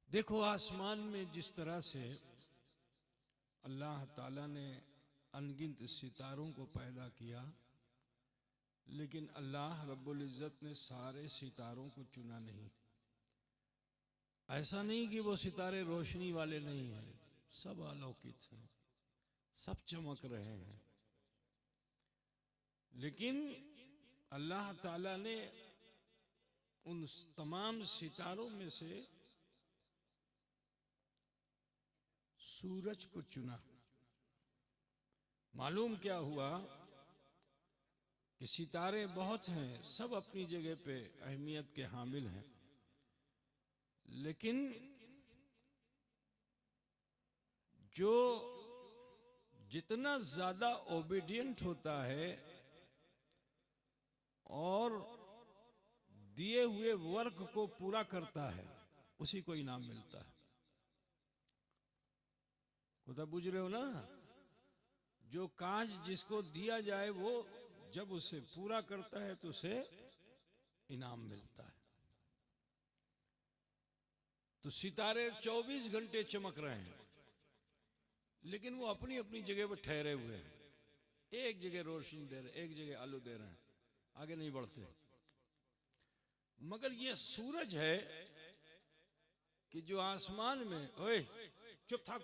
देखो, आसमान में जिस तरह से अल्लाह ताला ने अनगिनत सितारों को पैदा किया, लेकिन अल्लाह रब्बुल इज़्ज़त ने सारे सितारों को चुना नहीं। ऐसा नहीं कि वो सितारे रोशनी वाले नहीं हैं, सब अलौकिक हैं, सब चमक रहे हैं, लेकिन अल्लाह ताला ने उन तमाम सितारों में से सूरज को चुना। मालूम क्या हुआ कि सितारे बहुत हैं, सब अपनी जगह पे अहमियत के हामिल हैं, लेकिन जो जितना ज्यादा ओबीडियंट होता है और दिए हुए वर्क को पूरा करता है, उसी को इनाम मिलता है। खुदा बुझ रहे हो ना? जो काज जिसको दिया जाए वो जब उसे पूरा करता है तो उसे इनाम मिलता है। तो सितारे 24 घंटे चमक रहे हैं, लेकिन वो अपनी अपनी जगह पर ठहरे हुए हैं। एक जगह रोशनी दे रहे, एक जगह आलू दे रहे हैं, आगे नहीं बढ़ते। मगर ये सूरज है कि जो आसमान में, ओए चुप था,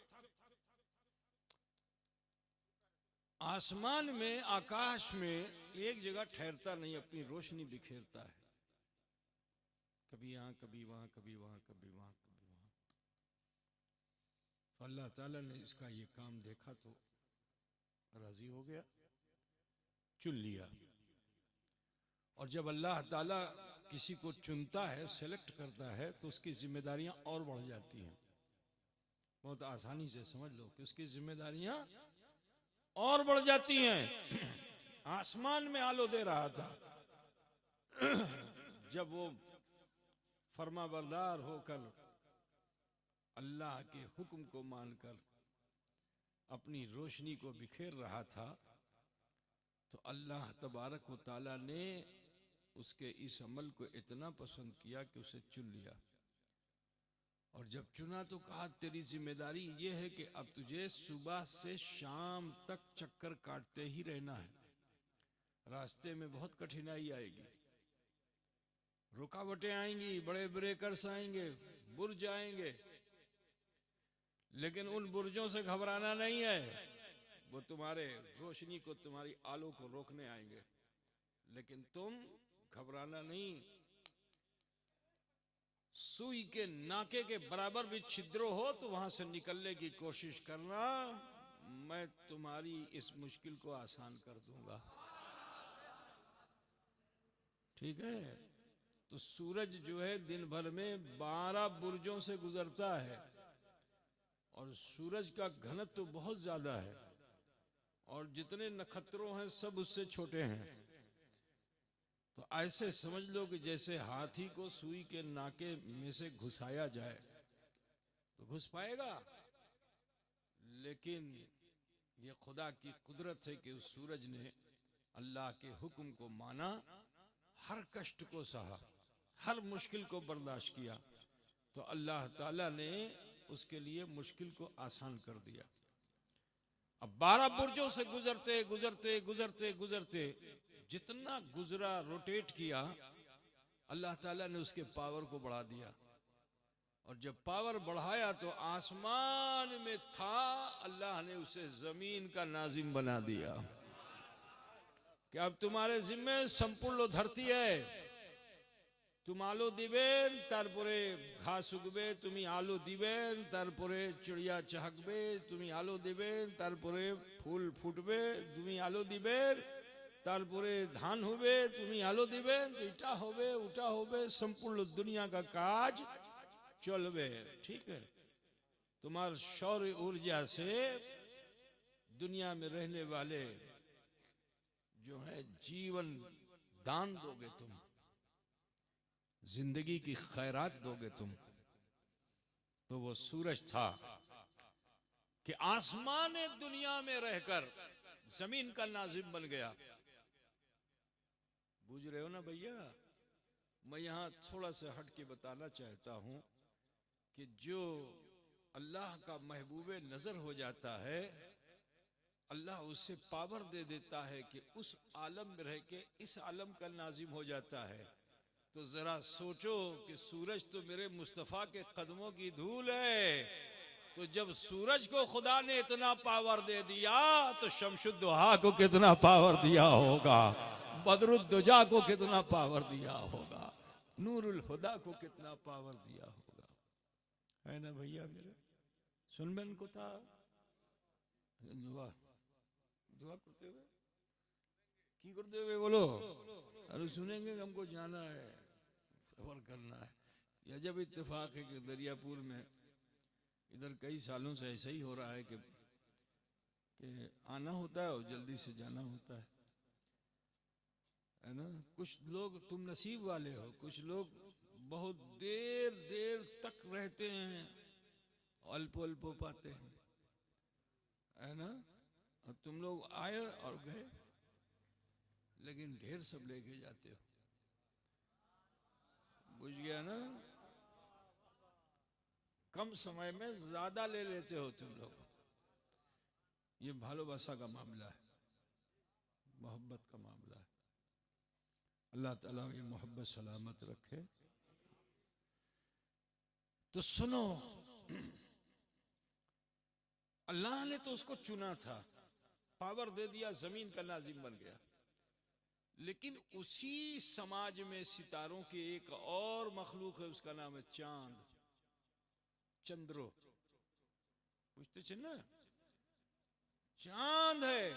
आसमान में, आकाश में एक जगह ठहरता नहीं, अपनी रोशनी बिखेरता है, कभी यहां कभी वहां, कभी वहां कभी वहां कभी वहां। तो अल्लाह ताला ने इसका ये काम देखा तो राजी हो गया, चुन लिया। और जब अल्लाह ताला किसी को चुनता है, सेलेक्ट करता है, तो उसकी जिम्मेदारियां और बढ़ जाती हैं। बहुत आसानी से समझ लो कि उसकी जिम्मेदारियां और बढ़ जाती हैं। आसमान में आलो दे रहा था, जब वो फर्माबरदार होकर अल्लाह के हुक्म को मानकर अपनी रोशनी को बिखेर रहा था, तो अल्लाह तबारक व तआला ने उसके इस अमल को इतना पसंद किया कि उसे चुन लिया। और जब चुना तो कहा, तेरी जिम्मेदारी ये है कि अब तुझे सुबह से शाम तक चक्कर काटते ही रहना है। रास्ते में बहुत कठिनाई आएगी, रुकावटें आएंगी, बड़े ब्रेकर्स आएंगे, बुर्ज आएंगे, लेकिन उन बुर्जों से घबराना नहीं है। वो तुम्हारे रोशनी को, तुम्हारी आलो को रोकने आएंगे, लेकिन तुम घबराना नहीं। सुई के नाके के बराबर भी छिद्र हो तो वहां से निकलने की कोशिश करना, मैं तुम्हारी इस मुश्किल को आसान कर दूंगा। ठीक है? तो सूरज जो है दिन भर में 12 बुर्जों से गुजरता है, और सूरज का घनत्व तो बहुत ज्यादा है, और जितने नक्षत्रों हैं सब उससे छोटे हैं। तो ऐसे समझ लो कि जैसे हाथी को सुई के नाके में से घुसाया जाए तो घुस पाएगा, लेकिन ये खुदा की कुदरत है कि उस सूरज ने अल्लाह के हुक्म को माना, हर कष्ट को सहा, हर मुश्किल को बर्दाश्त किया, तो अल्लाह ताला ने उसके लिए मुश्किल को आसान कर दिया। अब 12 बुर्जों से गुजरते गुजरते गुजरते गुजरते जितना गुजरा, रोटेट किया, अल्लाह ताला ने उसके पावर को बढ़ा दिया। और जब पावर बढ़ाया तो आसमान में था, अल्लाह ने उसे जमीन का नाजिम बना दिया कि अब तुम्हारे जिम्मे संपूर्ण धरती है। तुम आलो दिबेन तारपरे घास उगबे, तुमी आलो दिबेन तारपरे चिड़िया चहकबे, तुमी आलो दिबेन तारपरे फूल फुटबे, तुमी आलो दिबेन तारपरे धान होबे, तुमी आलो दिबेन तो इटा होबे, उटा होबे, संपूर्ण दुनिया का काज चलबे। ठीक है? तुम्हार सौर ऊर्जा से दुनिया में रहने वाले जो है जीवन दान दोगे, तुम जिंदगी की खैरात दोगे तुम। तो वो सूरज था कि आसमान दुनिया में रहकर जमीन का नाजिम बन गया। बुझ रहे हो ना भैया? मैं यहां थोड़ा सा हट के बताना चाहता हूं कि जो अल्लाह का महबूब नजर हो जाता है, अल्लाह उसे पावर दे देता है कि उस आलम में रह के इस आलम का नाजिम हो जाता है। तो जरा सोचो कि सूरज तो मेरे मुस्तफ़ा के कदमों की धूल है, तो जब सूरज को खुदा ने इतना पावर दे दिया तो शमशुद्दोहा को कितना पावर दिया होगा, बदरुद्दुजा को कितना पावर दिया होगा, नूरुल हुदा को कितना पावर दिया होगा। है ना भैया मेरे? सुनबेन को था दुआ दुआ करते हुए की करते हुए बोलो, अरे सुनेंगे, हमको जाना है, सफर करना है। यह जब इत्तेफाक है कि दरियापुर में इधर कई सालों से ऐसा ही हो रहा है कि आना होता है और जल्दी से जाना होता है ना। कुछ लोग तुम नसीब वाले हो, कुछ लोग बहुत देर देर तक रहते हैं, अल्पो अल्पो पाते हैं, है ना। और तुम लोग आए और गए, लेकिन ढेर सब लेके जाते हो। बुझ गया ना? कम समय में ज्यादा ले लेते हो तुम लोग। ये भालोबासा का मामला है, मोहब्बत का मामला है। अल्लाह ताला ये मोहब्बत सलामत रखे। तो सुनो, अल्लाह ने तो उसको चुना था, पावर दे दिया, जमीन का नाजिम बन गया। लेकिन उसी समाज में सितारों की एक और मखलूक है, उसका नाम है चांद, चंद्रो। पूछते चलना, चांद है।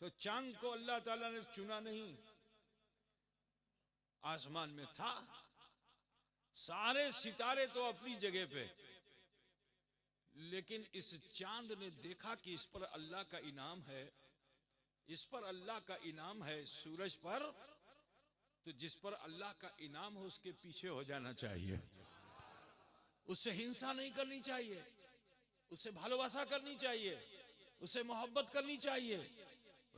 तो चांद को अल्लाह ताला ने चुना नहीं, आसमान में था, सारे सितारे तो अपनी जगह पे, लेकिन इस चांद ने देखा कि इस पर अल्लाह का इनाम है, इस पर अल्लाह का इनाम है, सूरज पर। तो जिस पर अल्लाह का इनाम हो उसके पीछे हो जाना चाहिए, उससे हिंसा नहीं करनी चाहिए, उससे भालोबासा करनी चाहिए, उससे मोहब्बत करनी चाहिए।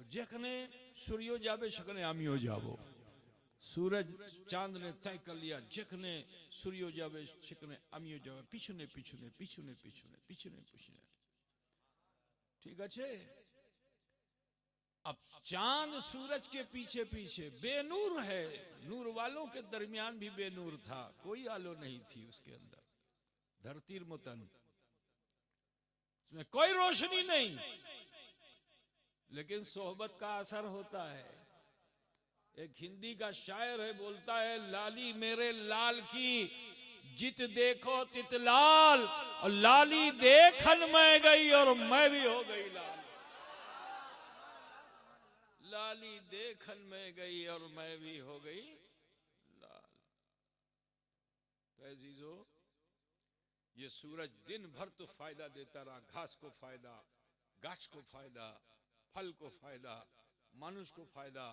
जखने सूर्यो जावे शकने आमियो जावो, सूरज चांद ने तय कर लिया, जखने सूर्यो जावे शकने आमियो जावे, पिछने पिछने पिछने पिछने पिछने पिछने। ठीक है। अब चांद सूरज के पीछे पीछे बेनूर है, नूर वालों के दरमियान भी बेनूर था, कोई आलो नहीं थी उसके अंदर, धरतीर मुतन, उसमें कोई रोशनी नहीं, लेकिन सोहबत का असर होता है। एक हिंदी का शायर है, बोलता है, लाली मेरे लाल की जित देखो तित लाल, और लाली देखन मैं गई और मैं भी हो गई लाल। लाली देखन में गई और मैं भी हो गई लाल। तो अजीजो, ये सूरज दिन भर तो फायदा देता रहा, घास को फायदा, गाछ को फायदा, फल को फायदा, मनुष्य को फायदा,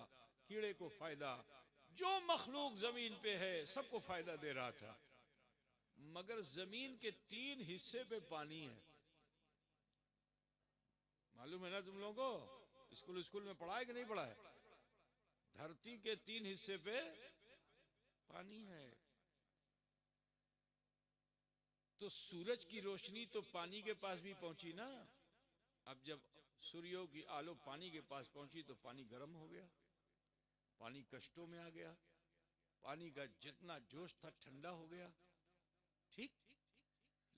कीड़े को फायदा, जो मखलूक जमीन पे है सबको फायदा दे रहा था। मगर जमीन के 3 हिस्से पे पानी है, मालूम है ना तुम लोगों को? स्कूल में पढ़ा है कि नहीं पढ़ा है? धरती के 3 हिस्से पे पानी है। तो सूरज की रोशनी तो पानी के पास भी पहुंची ना। अब जब सूर्यों की आलो पानी के पास पहुंची तो पानी गर्म हो गया, पानी कष्टों में आ गया, पानी का जितना जोश था ठंडा हो गया। ठीक,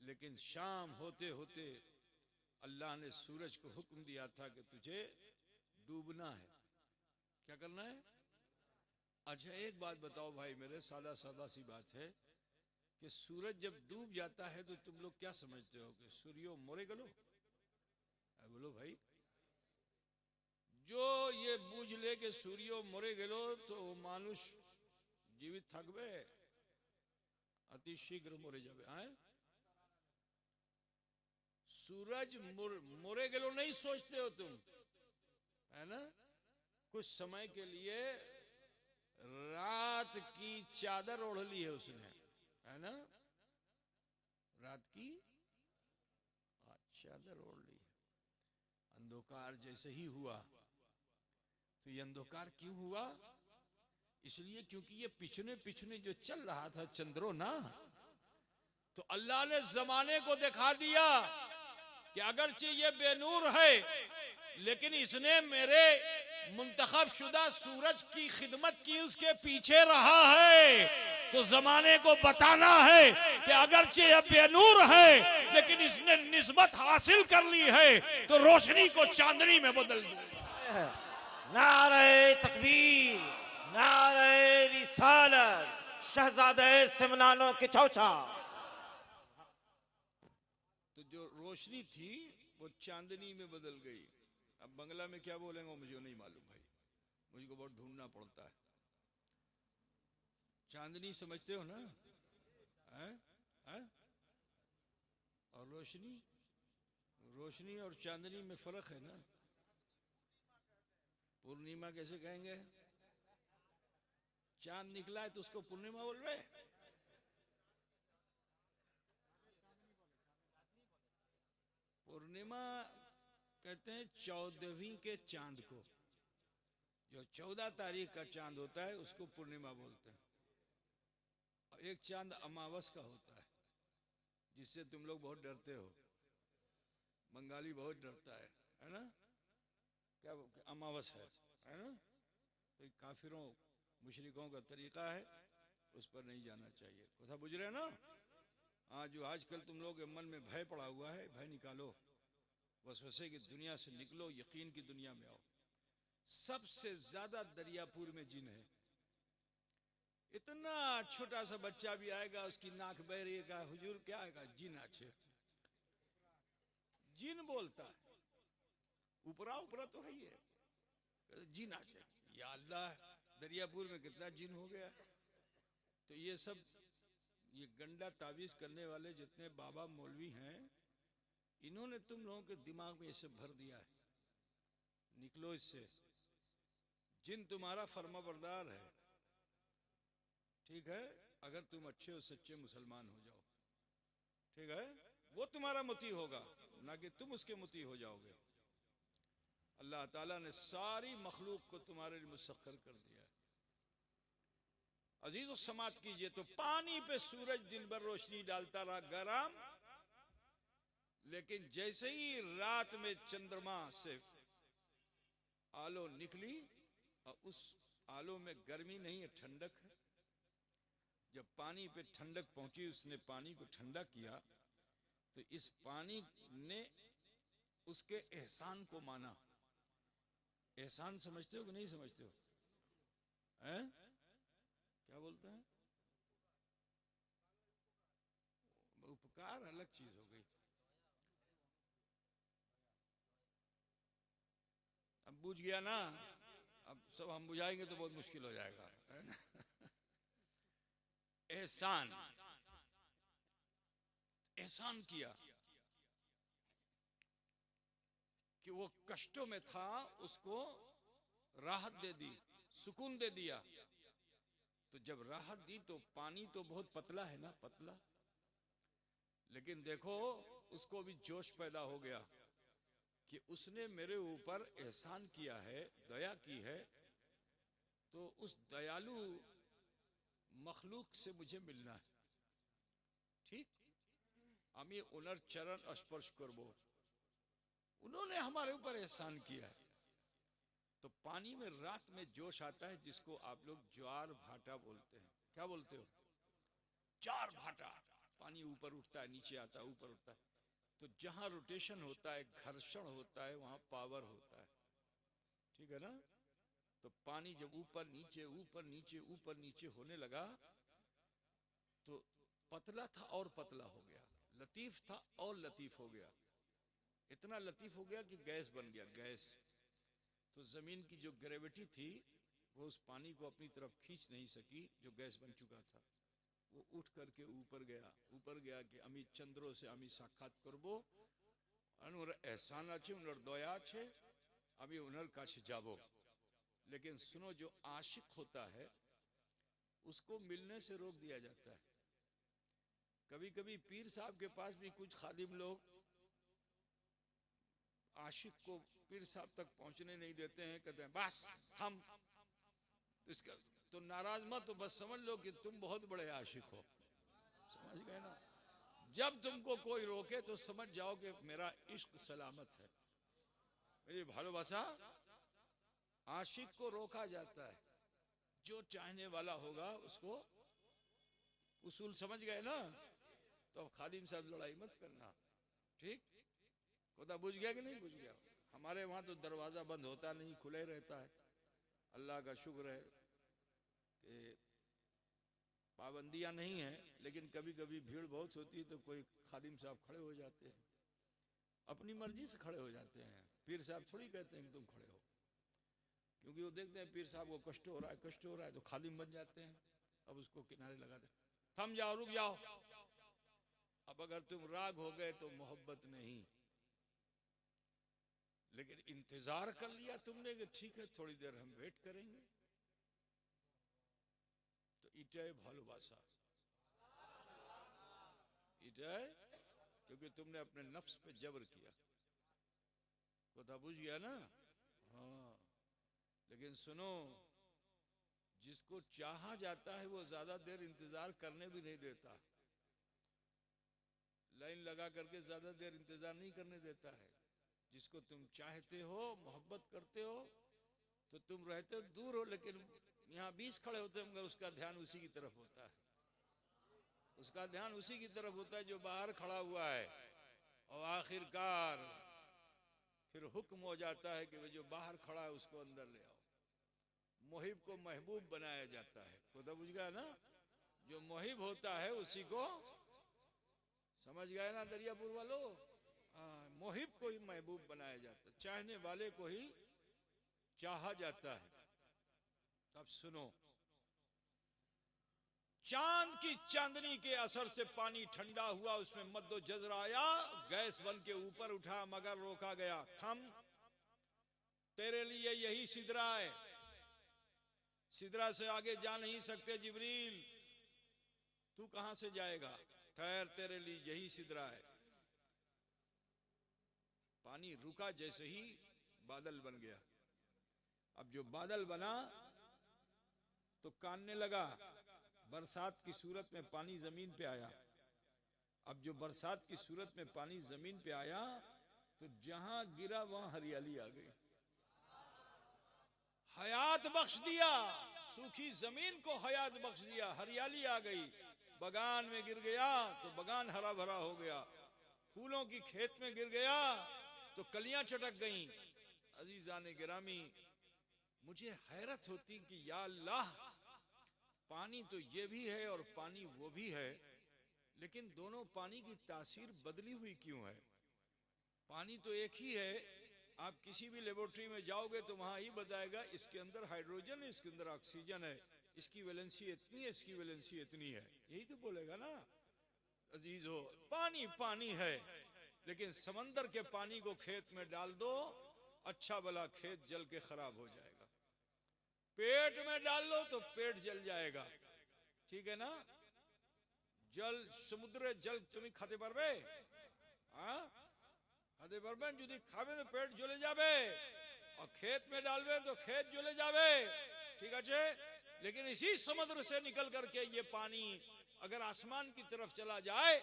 लेकिन शाम होते होते अल्लाह ने सूरज को हुक्म दिया था कि तुझे डूबना है। क्या करना है? अच्छा एक बात बताओ भाई मेरे, सादा सादा सी बात है कि सूरज जब डूब जाता है तो तुम लोग क्या समझते हो कि सूर्यो मोरे गलो? बोलो भाई, जो ये बूझ ले कि सूर्यो मोरे गलो तो मानुष जीवित थकबे, अति शीघ्र मोरे जावे। आए सूरज मोरे गलो नहीं सोचते हो तुम, है ना। कुछ समय के लिए रात की चादर ओढ़ ली है उसने, है ना, रात की चादर ओढ़ ली। अंधकार जैसे ही हुआ, तो ये अंधकार क्यों हुआ? इसलिए क्योंकि ये पिछने पिछने जो चल रहा था चंद्रो ना, तो अल्लाह ने जमाने को दिखा दिया कि अगरचे ये बेनूर है लेकिन इसने मेरे मुंतखब शुदा सूरज की खिदमत की, उसके पीछे रहा है। तो जमाने को बताना है कि अगरचे यह बेनूर है लेकिन इसने निस्बत हासिल कर ली है, तो रोशनी को चांदनी में बदल दूंगा। नारे तकबीर, नारे रिसालत, शहजादे सिमनानो की चौचा। तो जो रोशनी थी वो चांदनी में बदल गई। अब बंगला में क्या बोलेंगे मुझे नहीं मालूम भाई, मुझको बहुत ढूंढना पड़ता है। चांदनी समझते हो ना? है? और रोशनी, रोशनी और चांदनी में फर्क है ना। पूर्णिमा कैसे कहेंगे? चांद निकला है तो उसको पूर्णिमा बोल रहे? पूर्णिमा कहते हैं 14वीं के चांद को, जो 14 तारीख का चांद होता है उसको पूर्णिमा बोलते हैं। और एक चांद अमावस का होता है जिससे तुम लोग बहुत डरते हो, बंगाली बहुत डरता है ना? क्या अमावस है ना? तो काफिरों मुशरिकों का तरीका है, उस पर नहीं जाना चाहिए। कथा बुझ रहे ना? हाँ, जो आजकल तुम लोग के मन में भय पड़ा हुआ है, भय निकालो, वसवसे की दुनिया से निकलो, यकीन की दुनिया में आओ। सबसे ज्यादा दरियापुर में जिन है। इतना छोटा सा बच्चा भी आएगा, उसकी नाक बह रही है, हुजूर क्या आएगा? जिन अच्छे, जिन बोलता है, ऊपरा ऊपरा तो है ही है, जिन अच्छे। या अल्लाह, दरियापुर में कितना जिन हो गया। तो ये सब, ये गंडा तावीज करने वाले जितने बाबा मौलवी हैं, इन्होंने तुम लोगों के दिमाग में ये सब भर दिया है। निकलो इससे। जिन तुम्हारा फर्माबरदार है, ठीक है, अगर तुम अच्छे और सच्चे मुसलमान हो जाओ, ठीक है, वो तुम्हारा मुती होगा, ना कि तुम उसके मुती हो जाओगे। अल्लाह ताला ने सारी मखलूक को तुम्हारे लिए मुसख्खर कर दिया है। अजीजों समात कीजिए, तो पानी पे सूरज दिन भर रोशनी डालता रहा गरम, लेकिन जैसे ही रात में चंद्रमा से आलो निकली, और उस आलो में गर्मी नहीं है, ठंडक है। जब पानी पे ठंडक पहुंची, उसने पानी को ठंडा किया, तो इस पानी ने उसके एहसान को माना। एहसान समझते हो कि नहीं समझते हो? हैं? क्या बोलते हैं? उपकार अलग चीज हो गई। अब बुझ गया ना? अब सब हम बुझाएंगे तो बहुत मुश्किल हो जाएगा, है ना? एहसान, एहसान किया कि वो कष्टों में था, उसको राहत दे दी, सुकून दे दिया। तो जब राहत दी तो पानी तो बहुत पतला है ना, पतला, लेकिन देखो उसको भी जोश पैदा हो गया कि उसने मेरे ऊपर एहसान किया है, दया की है, तो उस दयालु मखलूक से मुझे मिलना है। ठीक, আমি ওনার চরণ স্পর্শ করব। उन्होंने हमारे ऊपर एहसान किया है। तो पानी में रात में जोश आता है, जिसको आप लोग ज्वार भाटा बोलते हैं। क्या बोलते हो? ज्वार भाटा। पानी ऊपर उठता है, नीचे आता है, ऊपर उठता है। तो जहां रोटेशन होता है, घर्षण होता है, वहां पावर होता है। ठीक है ना? तो पानी जब ऊपर नीचे ऊपर नीचे ऊपर नीचे होने लगा, तो पतला था और पतला हो गया, लतीफ था और लतीफ हो गया। इतना लतीफ हो गया कि गैस बन गया, गैस। तो जमीन की जो ग्रेविटी थी वो उस पानी को अपनी तरफ खींच नहीं सकी, जो गैस बन चुका था। वो उठ करके ऊपर गया कि अमी चंद्रो से अमी साक्षात करबो, उनर एहसान आछे, उनर दया आछे, अमी उनर काछे जाबो। लेकिन सुनो, जो आशिक होता है उसको मिलने से रोक दिया जाता है। कभी कभी पीर साहब के पास भी कुछ खादिम लोग आशिक को पीर साहब तक पहुंचने नहीं देते हैं, कहते हैं बस हम इसका तो नाराज मत, तो बस समझ लो कि तुम बहुत बड़े आशिक हो। समझ गए ना? जब तुमको कोई रोके तो समझ जाओ कि मेरा इश्क सलामत है। मेरी भालोबासा आशिक को रोका जाता है, जो चाहने वाला होगा उसको। उसूल समझ गए ना? तो अब खादिम साहब लड़ाई मत करना, ठीक? खुदा बुझ गया कि नहीं बुझ गया? हमारे वहां तो दरवाजा बंद होता नहीं, खुला ही रहता है। अल्लाह का शुक्र है कि पाबंदियां नहीं है, लेकिन कभी कभी भीड़ बहुत होती है तो कोई खादिम साहब खड़े हो जाते हैं, अपनी मर्जी से खड़े हो जाते हैं। पीर साहब थोड़ी कहते हैं कि तुम खड़े हो, क्योंकि वो देखते हैं पीर साहब को कष्ट हो रहा है, कष्ट हो रहा है, तो खादिम बन जाते हैं। अब उसको किनारे लगा दे, थम जाओ, रुक जाओ। अब अगर तुम राग हो गए तो मोहब्बत नहीं, लेकिन इंतजार कर लिया तुमने कि ठीक है थोड़ी देर हम वेट करेंगे, तो इटाए भालोबासा, इटाए, क्योंकि तुमने अपने नफ्स पे जबर किया। कोता बुझ गया ना? हाँ, लेकिन सुनो, जिसको चाहा जाता है वो ज्यादा देर इंतजार करने भी नहीं देता, लाइन लगा करके ज्यादा देर इंतजार नहीं करने देता है। जिसको तुम चाहते हो, मोहब्बत करते हो, तो तुम रहते हो दूर हो, लेकिन यहाँ 20 खड़े होते हैं मगर उसका ध्यान उसी की तरफ होता है, उसका ध्यान उसी की तरफ होता है जो बाहर खड़ा हुआ है। और आखिरकार फिर हुक्म हो जाता है कि वो जो बाहर खड़ा है उसको अंदर ले आओ। मोहिब को महबूब बनाया जाता है। खुदा बुझ गया ना? जो मोहिब होता है उसी को, समझ गए ना दरियापुर वालों? मोहिब को ही महबूब बनाया जाता है, चाहने वाले को ही चाहा जाता है। अब सुनो, चांद की चांदनी के असर से पानी ठंडा हुआ, उसमें मद्दो जज़र आया, गैस बन के ऊपर उठा मगर रोका गया। थम, तेरे लिए यही सिदरा है, सिदरा से आगे जा नहीं सकते जिब्रील, तू कहां से जाएगा? ठहर, तेरे लिए यही सिदरा है। पानी रुका, जैसे ही बादल बन गया। अब जो बादल बना तो कानने लगा, बरसात की सूरत में पानी जमीन पे आया। अब जो बरसात की सूरत में पानी जमीन पे आया तो जहां गिरा वहां हरियाली आ गई, हयात बख्श दिया, सूखी जमीन को हयात बख्श दिया, हरियाली आ गई। बगान में गिर गया तो बगान हरा भरा हो गया, फूलों की खेत में गिर गया तो कलियां चटक गईं। अजीजाने गिरामी, मुझे हैरत होती कि या अल्लाह, पानी तो ये भी है और पानी वो भी है, लेकिन दोनों पानी की तासीर बदली हुई क्यों है? पानी तो एक ही है, आप किसी भी लेबोरेटरी में जाओगे तो वहां ही बताएगा इसके अंदर हाइड्रोजन है, इसके अंदर ऑक्सीजन है, इसकी वैलेंसी इतनी है, इसकी वैलेंसी इतनी है, यही तो बोलेगा ना। अजीज हो, पानी पानी है, लेकिन समंदर के पानी को खेत में डाल दो, अच्छा भला खेत जल के खराब हो जाएगा। पेट में डाल लो तो पेट जल जाएगा, ठीक है ना? जल, समुद्र जल তুমি খাতে পারবে? খাতে পারবেন? যদি খাবে তো পেট জ্বলে যাবে, और खेत में डालबे तो खेत জ্বলে যাবে, ठीक আছে? लेकिन इसी समुद्र से निकल करके ये पानी अगर आसमान की तरफ चला जाए,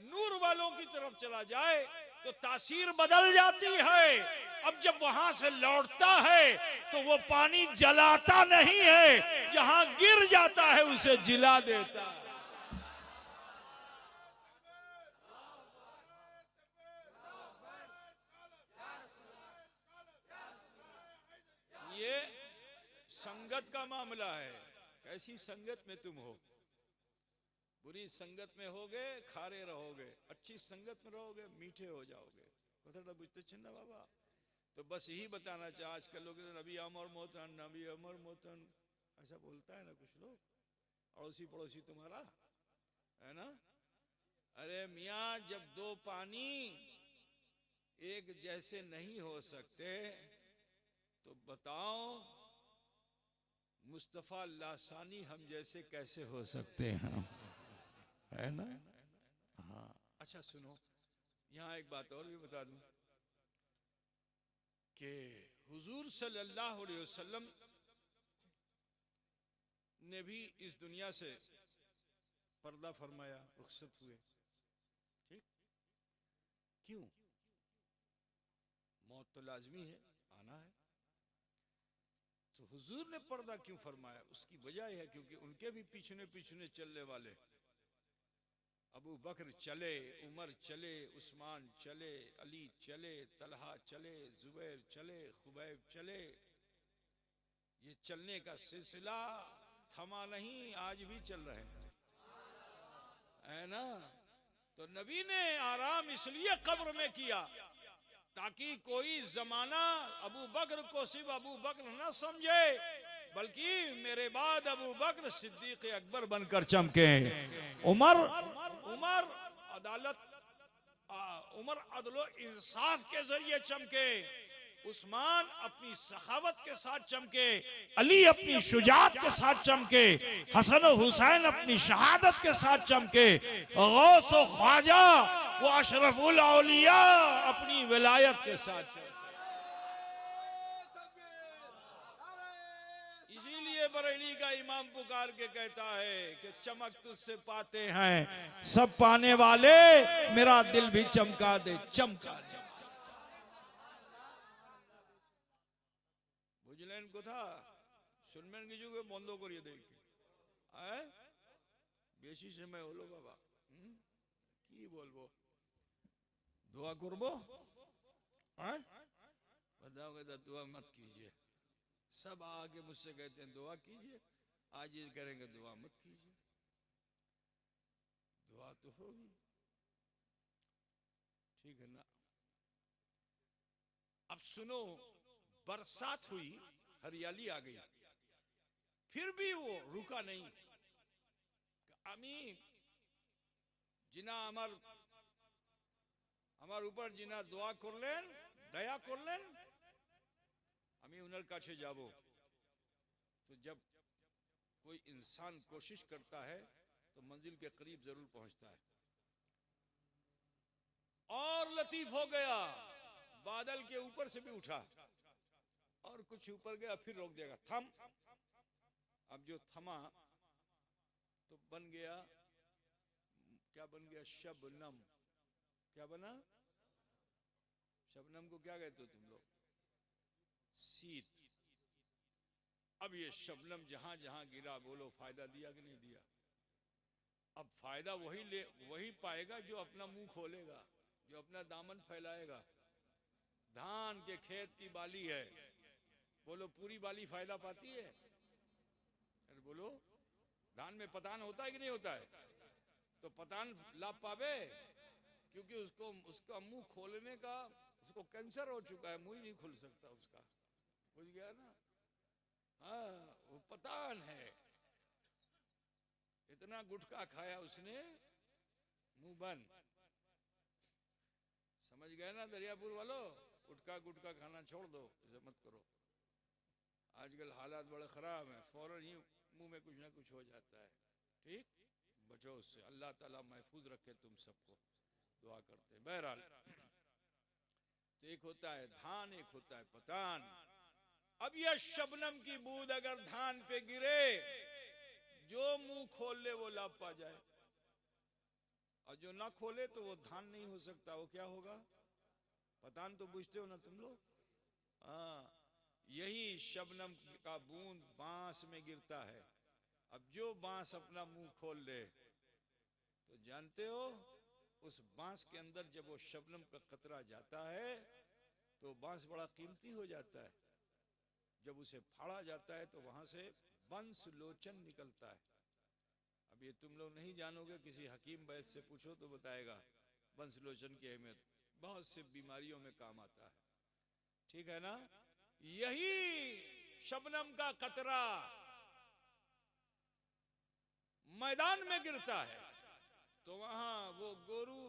नूर वालों की तरफ चला जाए, तो तासीर बदल जाती है। अब जब वहां से लौटता है तो वो पानी जलाता नहीं है, जहां गिर जाता है उसे जिला देता है। ये संगत का मामला है, कैसी संगत में तुम हो। बुरी संगत में होगे खारे रहोगे, अच्छी संगत में रहोगे मीठे हो जाओगे। कथाटा बुझते छिन ना बाबा? तो बस यही बताना चाह, आजकल लोग नबी अमर मोहतन, नबी अमर मोहतन ऐसा बोलता है ना कुछ लोग, अड़ोसी पड़ोसी तुम्हारा है ना। अरे मियाँ, जब दो पानी एक जैसे नहीं हो सकते तो बताओ मुस्तफा लासानी हम जैसे कैसे हो सकते हैं, है ना? हाँ, अच्छा सुनो, यहाँ एक बात और भी बता दूं कि हुजूर सल्लल्लाहु अलैहि वसल्लम ने भी इस दुनिया से पर्दा फरमाया, रुखसत हुए। क्यों? मौत तो लाजमी है, आना है। तो हुजूर ने पर्दा क्यों फरमाया? उसकी वजह है क्योंकि उनके भी पीछे पीछे चलने वाले अबू बकर चले, उमर चले, उस्मान चले, अली चले, तलहा चले, जुबैर चले, खुबैब चले। ये चलने का सिलसिला थमा नहीं, आज भी चल रहे हैं, है ना। तो नबी ने आराम इसलिए कब्र में किया ताकि कोई जमाना अबू बकर को सिर्फ अबू बकर ना समझे, बल्कि मेरे बाद अबू बकर सिद्दीक अकबर बनकर चमके। उमर उमर अदालत उमर अदलो इंसाफ के जरिए चमके, उस्मान अपनी सखावत के साथ चमके, अली अपनी शुजात के साथ चमके, हसन और हुसैन अपनी शहादत के साथ चमके, गौस और ख्वाजा वो अशरफुल औलिया अपनी विलायत के साथ चमके। इसीलिए बरेली का इमाम पुकार के कहता है कि चमक तुझसे पाते हैं सब पाने वाले, मेरा दिल भी चमका दे, चमका दे। বুঝলেন কথা? শুনবেন কিছুকে বন্ধ করিয়ে দেয় কি? বেশি সময় হলো বাবা, কি বলবো? दुआ করবো? बताओ कहता दुआ मत कीजिए। सब आके मुझसे कहते हैं दुआ कीजिए, आज ये करेंगे दुआ मत कीजिए। दुआ तो होगी, ठीक है ना। अब सुनो, बरसात हुई, हरियाली आ गई, फिर भी वो रुका नहीं। আমি जिना আমার উপর जिना দোয়া করলেন, দয়া করলেন, আমি उनर কাছে যাব। तो जब कोई इंसान कोशिश करता है तो मंजिल के करीब जरूर पहुंचता है। और लतीफ हो गया, बादल के ऊपर से भी उठा और कुछ ऊपर गया, फिर रोक देगा, थम। अब जो थमा तो बन गया, क्या बन गया? शबनम। क्या बना? शबनम को क्या कहते हो तुम लोग? शीत। अब ये शबनम जहां जहां गिरा, बोलो फायदा दिया कि नहीं दिया? अब फायदा वही पाएगा जो अपना मुंह खोलेगा, जो अपना दामन फैलाएगा। धान के खेत की बाली है, बोलो पूरी बाली फायदा पाती है? अरे बोलो, धान में पतान होता है कि नहीं होता है? तो पतान लाभ पावे, क्योंकि उसका मुंह खोलने का, उसको कैंसर हो चुका है, मुंह ही नहीं खुल सकता उसका। बुझ गया ना? हाँ, वो पतान है। इतना गुटखा खाया उसने, मुंह बंद। समझ गए ना दरियापुर वालों? गुटखा खाना छोड़ दो, इसे मत करो। आजकल हालात बड़े खराब हैं, फौरन ही मुंह में कुछ ना कुछ हो जाता है। ठीक, बचो उससे, अल्लाह ताला महफूज रखे तुम सबको, दुआ करते हैं। बहरहाल, तो एक होता है धान, एक होता है पतान। अब यह शबनम की बूंद अगर धान पे गिरे, जो मुंह खोल ले वो लाभ पा जाए, और जो ना खोले तो वो धान नहीं हो सकता। वो क्या होगा? पतान तो बुझते हो ना तुम लोग? हाँ, यही शबनम का बूंद बांस में गिरता है। अब जो बांस अपना मुंह खोल ले, तो जानते हो उस बांस के अंदर जब वो शबनम का कतरा जाता है तो बांस बड़ा कीमती हो जाता है। जब उसे फाड़ा जाता है तो वहां से बंस लोचन निकलता है। अब ये तुम लोग नहीं जानोगे, किसी हकीम वैद्य से पूछो तो बताएगा बंस लोचन की अहमियत, बहुत से बीमारियों में काम आता है। ठीक है ना? यही शबनम का कतरा मैदान में गिरता है तो वहां वो गोरू,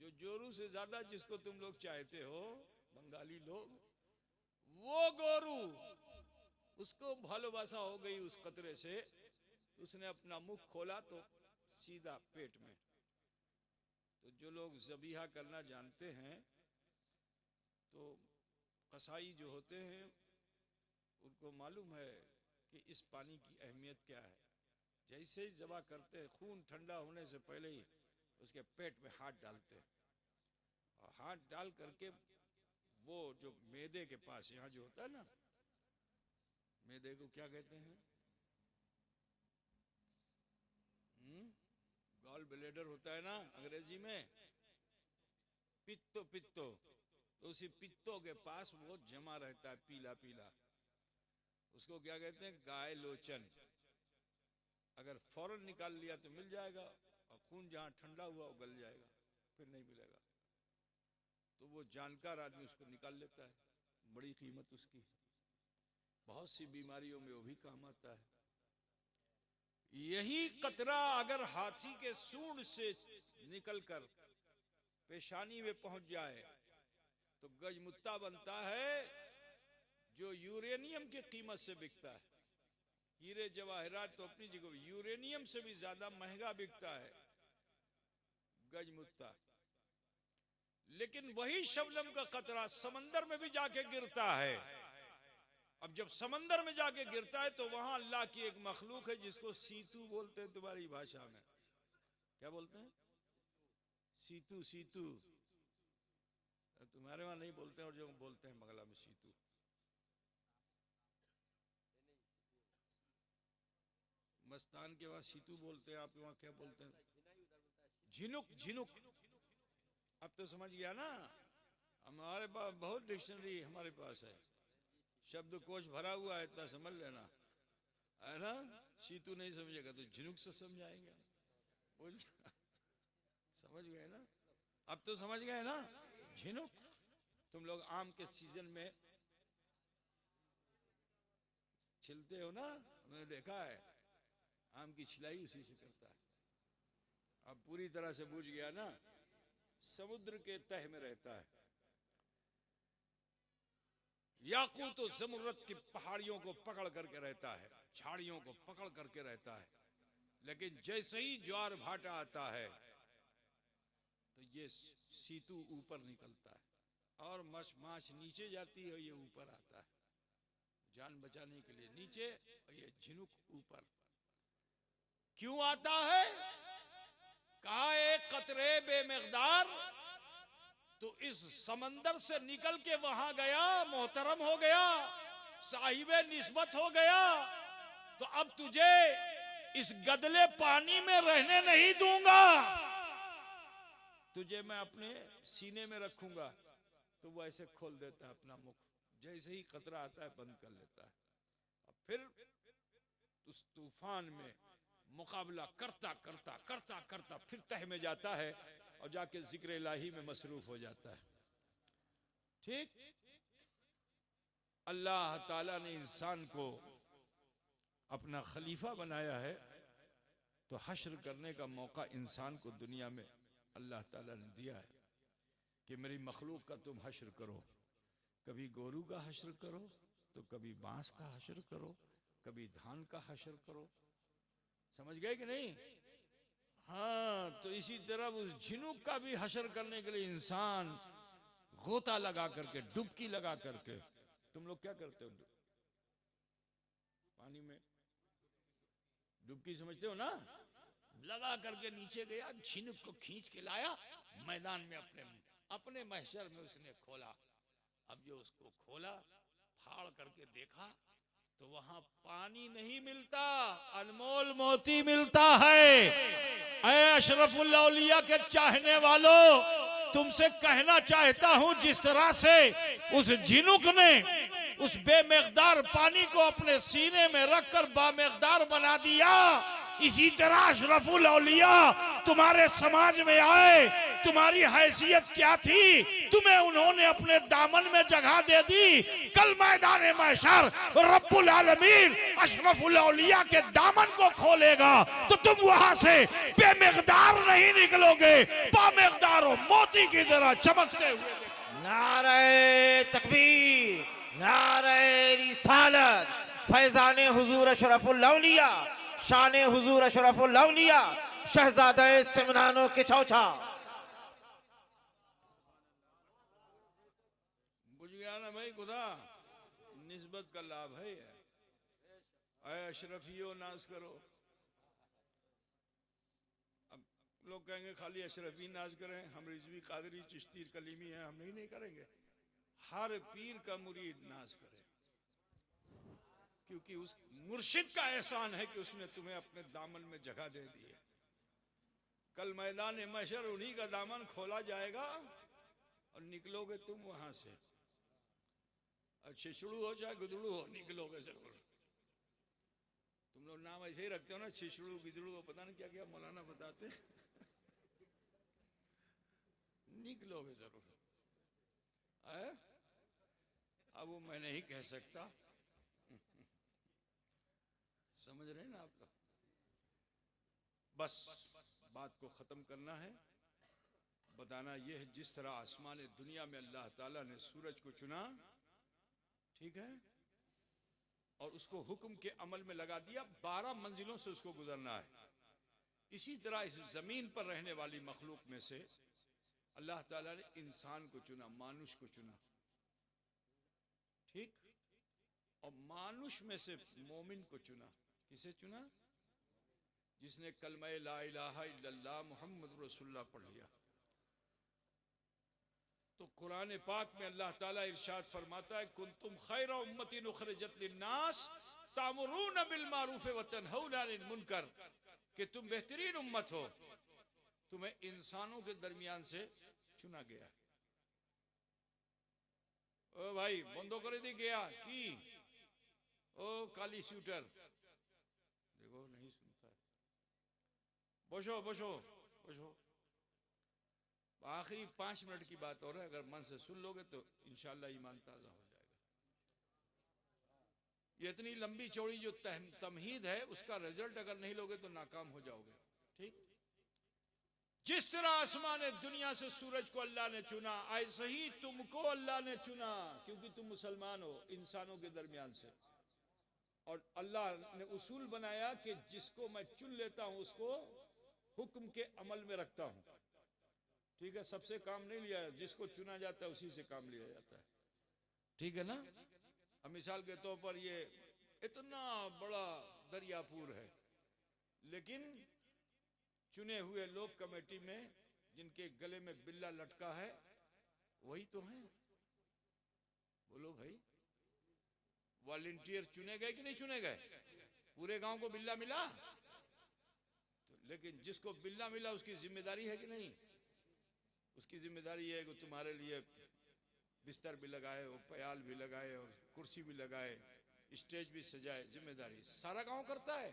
जो जोरू से ज्यादा जिसको तुम लोग चाहते हो, बंगाली लोग, वो गोरू, उसको भालोबासा हो गई उस कतरे से, तो उसने अपना मुख खोला तो सीधा पेट में। तो जो लोग ज़बीहा करना जानते हैं, तो कसाई जो होते हैं उनको मालूम है कि इस पानी की अहमियत क्या है। जैसे ही ज़बा करते हैं, खून ठंडा होने से पहले ही उसके पेट में हाथ डालते हैं और हाथ डाल करके वो जो मैदे के पास यहाँ जो होता है ना, मैदे को क्या कहते हैं, गॉल ब्लेडर होता है ना अंग्रेजी में, पित्तो पित्तो, तो उसी पित्तों के पास वो जमा रहता है पीला पीला, उसको क्या कहते हैं, गाय लोचन। अगर फौरन निकाल लिया तो मिल जाएगा, और खून जहां ठंडा हुआ वो गल जाएगा, फिर नहीं मिलेगा। तो वो जानकार आदमी उसको निकाल लेता है, बड़ी कीमत उसकी, बहुत सी बीमारियों में वो भी काम आता है। यही कतरा अगर हाथी के सूंड से निकलकर पेशानी में पहुंच जाए तो गजमुत्ता बनता है, जो यूरेनियम की कीमत से बिकता है। हीरे जवाहरात तो अपनी जगह, यूरेनियम से भी ज्यादा महंगा बिकता है गजमुत्ता। लेकिन वही शबनम का कतरा समंदर में भी जाके गिरता है। अब जब समंदर में जाके गिरता है तो वहां अल्लाह की एक मखलूक है जिसको सीतू बोलते हैं तुम्हारी भाषा में, क्या बोलते हैं, सीतू, सीतू तुम्हारे वहां नहीं बोलते हैं, और जो बोलते हैं बंगला में सीतू। मस्तान के वहां सीतू बोलते हैं, आपके वहां क्या बोलते हैं, झिनुक, झिनुक। अब तो समझ गया ना, हमारे पास बहुत डिक्शनरी हमारे पास है, शब्दकोश भरा हुआ है, इतना समझ लेना है ना। सीतू नहीं समझेगा तो झिनुक से समझाएंगे, समझ गए ना, अब तो समझ गए ना। झिनुक, तुम लोग आम के सीजन में छिलते हो ना, मैंने देखा है, आम की छिलाई उसी से करता है। अब पूरी तरह से बुझ गया ना, समुद्र के तह में रहता है। याकूत और जमुरत की पहाड़ियों को पकड़ करके रहता है, झाड़ियों को पकड़ करके रहता है। लेकिन जैसे ही ज्वार भाटा आता है तो ये सीतू ऊपर निकलता है, और माछ नीचे जाती है, ये ऊपर आता है जान बचाने के लिए नीचे, और ये झिनुक ऊपर। क्यों आता है? कहा एक कतरे बेमिकदार तो इस समंदर से निकल के वहां गया, मोहतरम हो गया, साहिबे निस्बत हो गया, तो अब तुझे इस गदले पानी में रहने नहीं दूंगा, तुझे मैं अपने सीने में रखूंगा। तो वो ऐसे खोल देता है अपना मुख, जैसे ही खतरा आता है बंद कर लेता है, और फिर उस तूफान में मुकाबला करता करता करता करता फिर तह में जाता है, और जाके जिक्र इलाही में मसरूफ हो जाता है। ठीक, अल्लाह ताला ने इंसान को अपना खलीफा बनाया है, तो हश्र करने का मौका इंसान को दुनिया में अल्लाह ताला ने दिया है कि मेरी मखलूक का तुम हश्र करो। कभी गोरू का हश्र करो, तो कभी बांस का हश्र करो, कभी धान का हश्र करो। समझ गए कि नहीं? हाँ, तो इसी तरह उस झिनुक का भी हश्र करने के लिए इंसान गोता लगा करके, डुबकी लगा करके, तुम लोग क्या करते हो पानी में? डुबकी समझते हो ना? लगा करके नीचे गया, झिनुक को खींच के लाया मैदान में, अपने महशर में उसने खोला। अब जो उसको खोला, फाड़ करके देखा, तो वहां पानी नहीं मिलता, अनमोल मोती मिलता है। ऐ अशरफुल औलिया के चाहने वालों, तुमसे कहना चाहता हूं, जिस तरह से उस झिनुक ने उस बेमिकदार पानी को अपने सीने में रखकर बामिकदार बना दिया, इसी तरह अशरफुल औलिया तुम्हारे समाज में आए, तुम्हारी हैसियत क्या थी, तुम्हें उन्होंने अपने दामन में जगह दे दी। कल मैदान महशर रब्बुल आलमीन अशरफुल औलिया के दामन को खोलेगा, तो तुम वहां से बेमिकदार नहीं निकलोगे, बामिकदार हो मोती की तरह चमकते हुए। नारे तकबीर, नारे रिसालत, फैजाने हुजूर अशरफुल औलिया, शाने हुजूर अशरफुल औलिया, शहजादे सिमनानो के चौचा। बुझ गया ना भाई? खुदा निस्बत का लाभ है। अशरफियो नाज करो। अब लोग कहेंगे खाली अशरफी नाज करें, हम रिजवी कादरी चिश्ती कलीमी हैं, हम नहीं करेंगे। हर पीर का मुरीद नाज करे, क्योंकि उस मुर्शिद का एहसान है कि उसने तुम्हें अपने दामन में जगह दे दी है। कल मैदान महशर उन्हीं का दामन खोला जाएगा और निकलोगे तुम वहां से, छिछड़ू हो चाहे गुदड़ू हो, निकलोगे जरूर। तुम लोग नाम ऐसे ही रखते हो ना, छिछड़ू गिदड़ू, पता नहीं क्या क्या मौलाना बताते निकलोगे जरूर। अब वो मैं नहीं कह सकता, समझ रहे हैं ना आप लोग। बस बात को खत्म करना है, बताना यह है जिस तरह आसमान दुनिया में अल्लाह ताला ने सूरज को चुना, ठीक है, और उसको हुक्म के अमल में लगा दिया, 12 मंजिलों से उसको गुजरना है। इसी तरह इस जमीन पर रहने वाली मखलूक में से अल्लाह ताला ने इंसान को चुना, मानुष को चुना, ठीक, और मानुष में से मोमिन को चुना। किसे चुना? जिसने कलमा ला इलाहा इल्लल्लाह मुहम्मद रसूलुल्लाह पढ़ लिया। तो कुरान पाक में अल्लाह ताला इरशाद फरमाता है, कुंतुम खैरा उम्मतिन उखरिजत लिन्नास तामुरून बिल मारूफ व तनहौना अनिल मुनकर, कि तुम बेहतरीन उम्मत हो, तुम्हें इंसानों के दरमियान से चुना गया। ओ भाई बंदो कर दी गया की, ओ काली स्वेटर, देखो नहीं सुनता है, बसो बसो बसो। आखिरी 5 मिनट की बात हो रहा है, अगर मन से सुन लोगे तो इंशाल्लाह ईमान ताजा हो जाएगा। ये इतनी लंबी चौड़ी जो तमहीद है, उसका रिजल्ट अगर नहीं लोगे तो नाकाम हो जाओगे, ठीक। जिस तरह आसमान दुनिया से सूरज को अल्लाह ने चुना, ऐसे ही तुमको अल्लाह ने चुना, क्योंकि तुम मुसलमान हो, इंसानों के दरमियान से। और अल्लाह ने उसूल बनाया कि जिसको मैं चुन लेता हूं उसको हुक्म के अमल में रखता हूं, ठीक है। सबसे काम नहीं लिया, जिसको चुना जाता है उसी से काम लिया जाता है, ठीक है ना। अब मिसाल के तौर पर ये इतना बड़ा दरियापुर है, लेकिन चुने हुए लोग कमेटी में जिनके गले में बिल्ला लटका है वही तो हैं। बोलो भाई, वॉलंटियर चुने गए कि नहीं चुने गए? पूरे गांव को बिल्ला मिला तो, लेकिन जिसको बिल्ला मिला उसकी जिम्मेदारी है कि नहीं? उसकी जिम्मेदारी है कि तुम्हारे लिए बिस्तर भी लगाए और प्याल भी लगाए और कुर्सी भी लगाए, स्टेज भी सजाए। जिम्मेदारी सारा गांव करता है,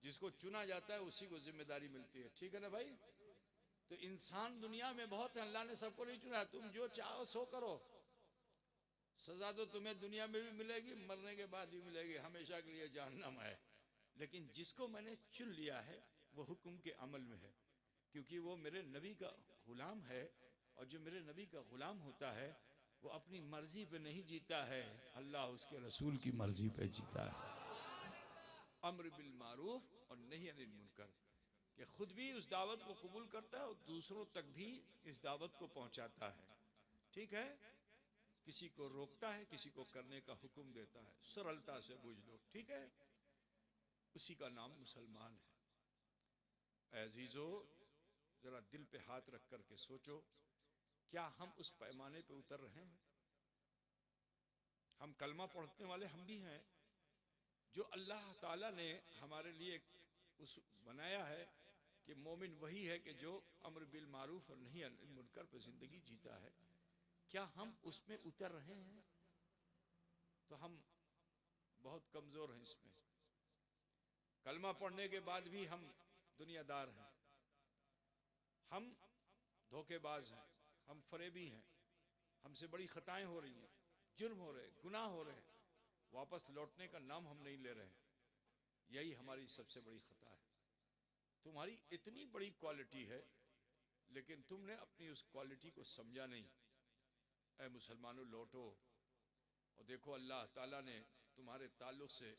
जिसको चुना जाता है उसी को जिम्मेदारी मिलती है, ठीक है ना भाई। तो इंसान दुनिया में बहुत है, अल्लाह ने सबको नहीं चुना। तुम जो चाहो सो करो, सजा तो तुम्हें दुनिया में भी मिलेगी, मरने के बाद भी मिलेगी, हमेशा के लिए जहन्नम है। लेकिन जिसको मैंने चुन लिया है वो हुक्म के अमल में है, क्योंकि वो मेरे नबी का गुलाम है। और जो मेरे नबी का गुलाम होता है वो अपनी मर्जी पे नहीं जीता है, अल्लाह उसके रसूल की मर्जी पे जीता है। अम्र बिल मारूफ और नही अनिल मुनकर, कि खुद भी उस दावत को कबूल करता है और दूसरों तक भी इस दावत को पहुंचाता है, ठीक है। किसी को रोकता है, किसी को करने का हुक्म देता है, सरलता से बुझ लो, ठीक है। उसी का नाम मुसलमान है। अजीजो, जरा दिल पे हाथ रख करके सोचो, क्या हम उस पैमाने पे उतर रहे हैं? हम कलमा पढ़ने वाले हम भी हैं, जो अल्लाह ताला ने हमारे लिए उस बनाया है कि मोमिन वही है कि जो अम्र बिल मारूफ और नहीं अनिल मुनकर पर जिंदगी जीता है। क्या हम उसमें उतर रहे हैं? तो हम बहुत कमजोर हैं इसमें। कलमा पढ़ने के बाद भी हम दुनियादार हैं, हम धोखेबाज हैं, हम फरेबी हैं, हमसे बड़ी खताएं हो रही हैं, जुर्म हो रहे, गुनाह हो रहे, वापस लौटने का नाम हम नहीं ले रहे। यही हमारी सबसे बड़ी खता है। तुम्हारी इतनी बड़ी क्वालिटी है, लेकिन तुमने अपनी उस क्वालिटी को समझा नहीं। ऐ मुसलमानों, लौटो और देखो अल्लाह ताला ने तुम्हारे ताल्लुक से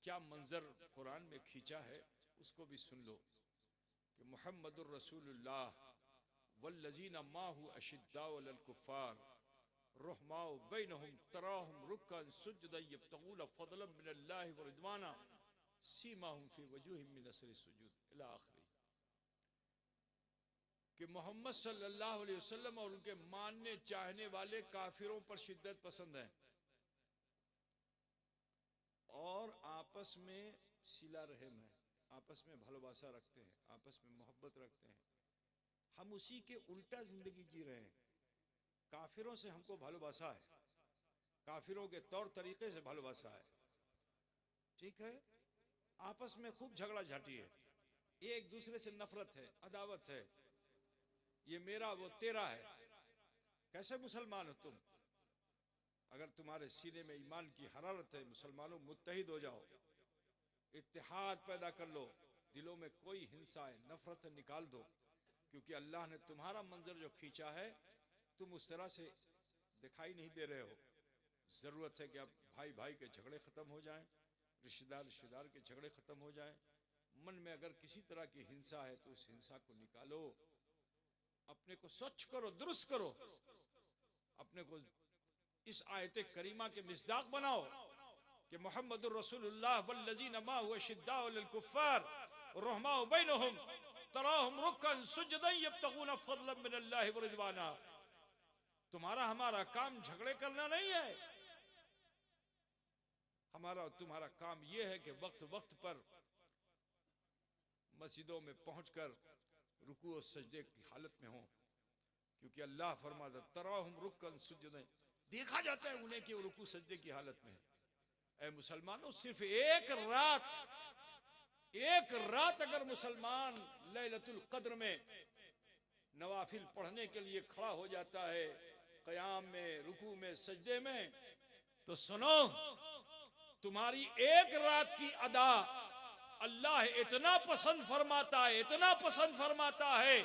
क्या मंजर कुरान में खींचा है, उसको भी सुन लो कि मुहम्मदुर रसूलुल्लाह वल्लज़ीना माहु अशिद्दाउ अलल कुफ़ार रुहमाउ बैनहुम तराहुम रुक्कन सुज्जदन यब्तगून फज़लन मिनल्लाहि व रिदवाना सीमाहुम फी वजूहिहिम मिन असरि सुजूद इला आखिरी। कि मोहम्मद सल्लल्लाहु अलैहि वसल्लम और उनके मानने चाहने वाले काफिरों पर शिद्दत पसंद है और आपस में सिला रहम है, आपस में भालोबासा रखते हैं, आपस में मोहब्बत रखते हैं। हम उसी के उल्टा जिंदगी जी रहे हैं। काफिरों से हमको भालोबासा है, काफिरों के तौर तरीके से भालोबासा है, ठीक है। आपस में खूब झगड़ा झाटी है, एक दूसरे से नफरत है, अदावत है, ये मेरा वो तेरा है। कैसे मुसलमान हो तुम? अगर तुम्हारे सीने में ईमान की हरारत है, मुसलमानों मुत्तहिद हो जाओ, इत्तेहाद पैदा कर लो, दिलों में कोई हिंसा है, नफरत है, निकाल दो, क्योंकि अल्लाह ने तुम्हारा मंजर जो खींचा है तुम उस तरह से दिखाई नहीं दे रहे हो। जरूरत है कि अब भाई भाई के झगड़े खत्म हो जाएं, रिश्तेदार रिश्तेदार के झगड़े खत्म हो जाएं। मन में अगर किसी तरह की हिंसा है तो उस हिंसा को निकालो, अपने को स्वच्छ करो, दुरुस्त करो, अपने को इस आयत करीमा के मिस्दाक बनाओ कि मोहम्मदुर रसूलुल्लाह वल्लज़ीना माअहु अशिद्दाउ अलल कुफ्फार रहमाउ बैनहुम तराहुम रुक्कन सुजदन यब्तगूना फज़लन मिनल्लाहि व रिज़वाना। तुम्हारा हमारा काम झगड़े करना नहीं है, हमारा और तुम्हारा काम यह है कि वक्त वक्त पर मस्जिदों में पहुंचकर रुकू और सजदे की हालत में हो, क्योंकि अल्लाह फरमाता तराहुम रुक्कन सुजदन, देखा जाता है उन्हें कि रुकू सजदे की हालत में है। ऐ मुसलमानों, सिर्फ एक रात अगर मुसलमान लैलतुल कद्र में नवाफिल पढ़ने के लिए खड़ा हो जाता है, क़याम में, रुकू में, सजदे में, तो सुनो, तुम्हारी एक रात की अदा अल्लाह इतना पसंद फरमाता है, इतना पसंद फरमाता है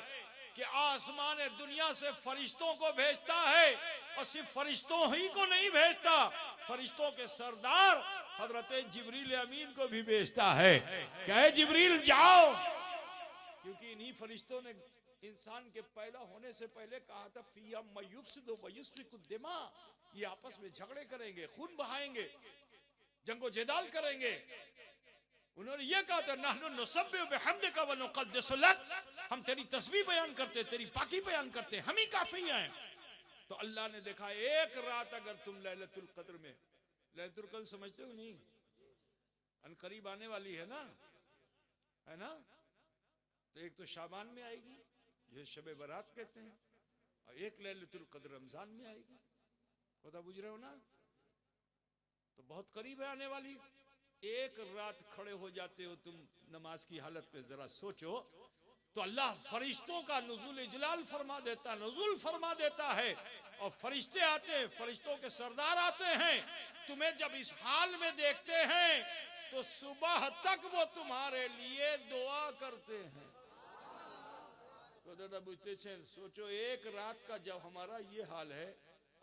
कि आसमान दुनिया से फरिश्तों को भेजता है, और सिर्फ फरिश्तों ही को नहीं भेजता, फरिश्तों के सरदार हजरत जिब्रील अमीन को भी भेजता है। कहे जिब्रील जाओ, क्योंकि इन्हीं फरिश्तों ने इंसान के पैदा होने से पहले कहा था फिया मयुफ्सिदु व युस्फिकु दिमा, ये आपस में झगड़े करेंगे, खून बहाएंगे, जंगो जदाल करेंगे। उन्होंने ये कहा था नहनु नुसब्बिहु बिहम्दिका व नुक़द्दिसु लक, हम तेरी तस्बीह बयान करते, तेरी पाकी बयान करते, हम ही काफी हैं। तो अल्लाह ने देखा एक रात अगर तुम लैलतुल कद्र में, लैलतुल कद्र समझते हो नहीं, अनकरीब आने वाली है ना, है ना, तो एक तो शाबान में आएगी, ये शब बारात कहते हैं, और एक लैलतुल कद्र रमजान में आएगी, पता बुझ रहे हो ना, तो बहुत करीब है आने वाली। एक रात खड़े हो जाते हो तुम नमाज की हालत में, जरा सोचो, तो अल्लाह फरिश्तों का नुज़ूल इजलाल फरमा देता, नुज़ूल फरमा देता है, और फरिश्ते आते हैं, फरिश्तों के सरदार आते हैं, तुम्हें जब इस हाल में देखते हैं तो सुबह तक वो तुम्हारे लिए दुआ करते हैं। तो दादा बुझते हैं, सोचो एक रात का जब हमारा ये हाल है,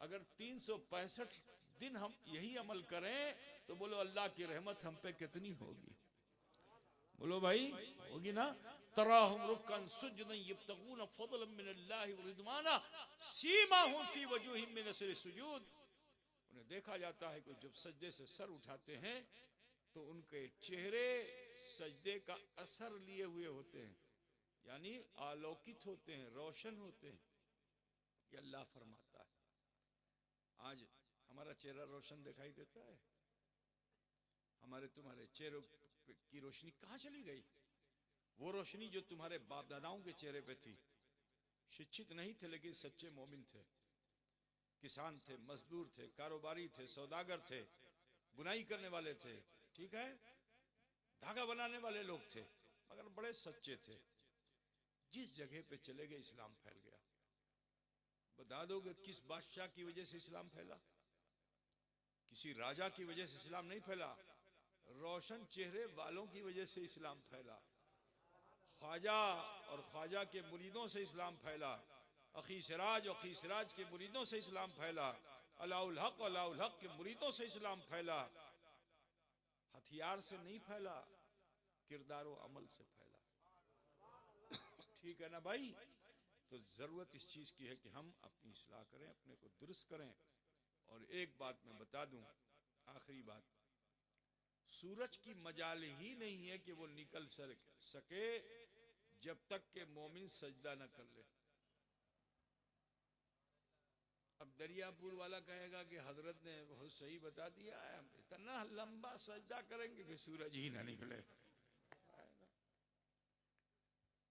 अगर 365 दिन हम यही अमल करें तो बोलो अल्लाह की रहमत हम पे कितनी होगी, बोलो भाई, होगी ना। तराहुम रुक्कन सुजदन यब्तगूना फज़लन मिनल्लाहि व रिज़वाना सीमाहुम फी वजूहिहिम मिन असरि सुजूद। उन्हें देखा जाता है कि जब सजदे से सर उठाते हैं तो उनके चेहरे सजदे का असर लिए हुए होते हैं, यानी आलोकित होते हैं, रोशन होते हैं। ये अल्लाह फरमाता है। आज हमारा चेहरा रोशन दिखाई देता है, हमारे तुम्हारे चेहरों की रोशनी कहाँ चली गई? वो रोशनी जो तुम्हारे बाप दादाओं के चेहरे पे थी। शिक्षित नहीं थे लेकिन सच्चे मोमिन थे, किसान थे, मजदूर थे, कारोबारी थे, सौदागर थे, बुनाई करने वाले थे, ठीक है, धागा बनाने वाले लोग थे, मगर बड़े सच्चे थे। जिस जगह पे चले गए इस्लाम फैल गया। बता दोगे किस बादशाह की वजह से इस्लाम फैला? किसी राजा की वजह से इस्लाम नहीं फैला, रोशन चेहरे वालों की वजह से इस्लाम फैला। ख्वाजा और ख्वाजा के मुरीदों से इस्लाम फैला, अखी सिराज और अखी सिराज के मुरीदों से इस्लाम फैला, अलाउल हक और अलाउल हक के मुरीदों से इस्लाम फैला। हथियार से नहीं फैला, किरदार और अमल से फैला। ठीक है ना भाई? तो जरूरत इस चीज की है कि हम अपनी इस्लाह करें, अपने को दुरुस्त करें। और एक बात मैं बता दूं, आखिरी बात, सूरज की मजाल ही नहीं है कि वो निकल सके जब तक के मोमिन सजदा न कर ले। दरियापुर वाला कहेगा कि हजरत ने बहुत सही बता दिया है, इतना लंबा सजदा करेंगे कि सूरज ही ना निकले।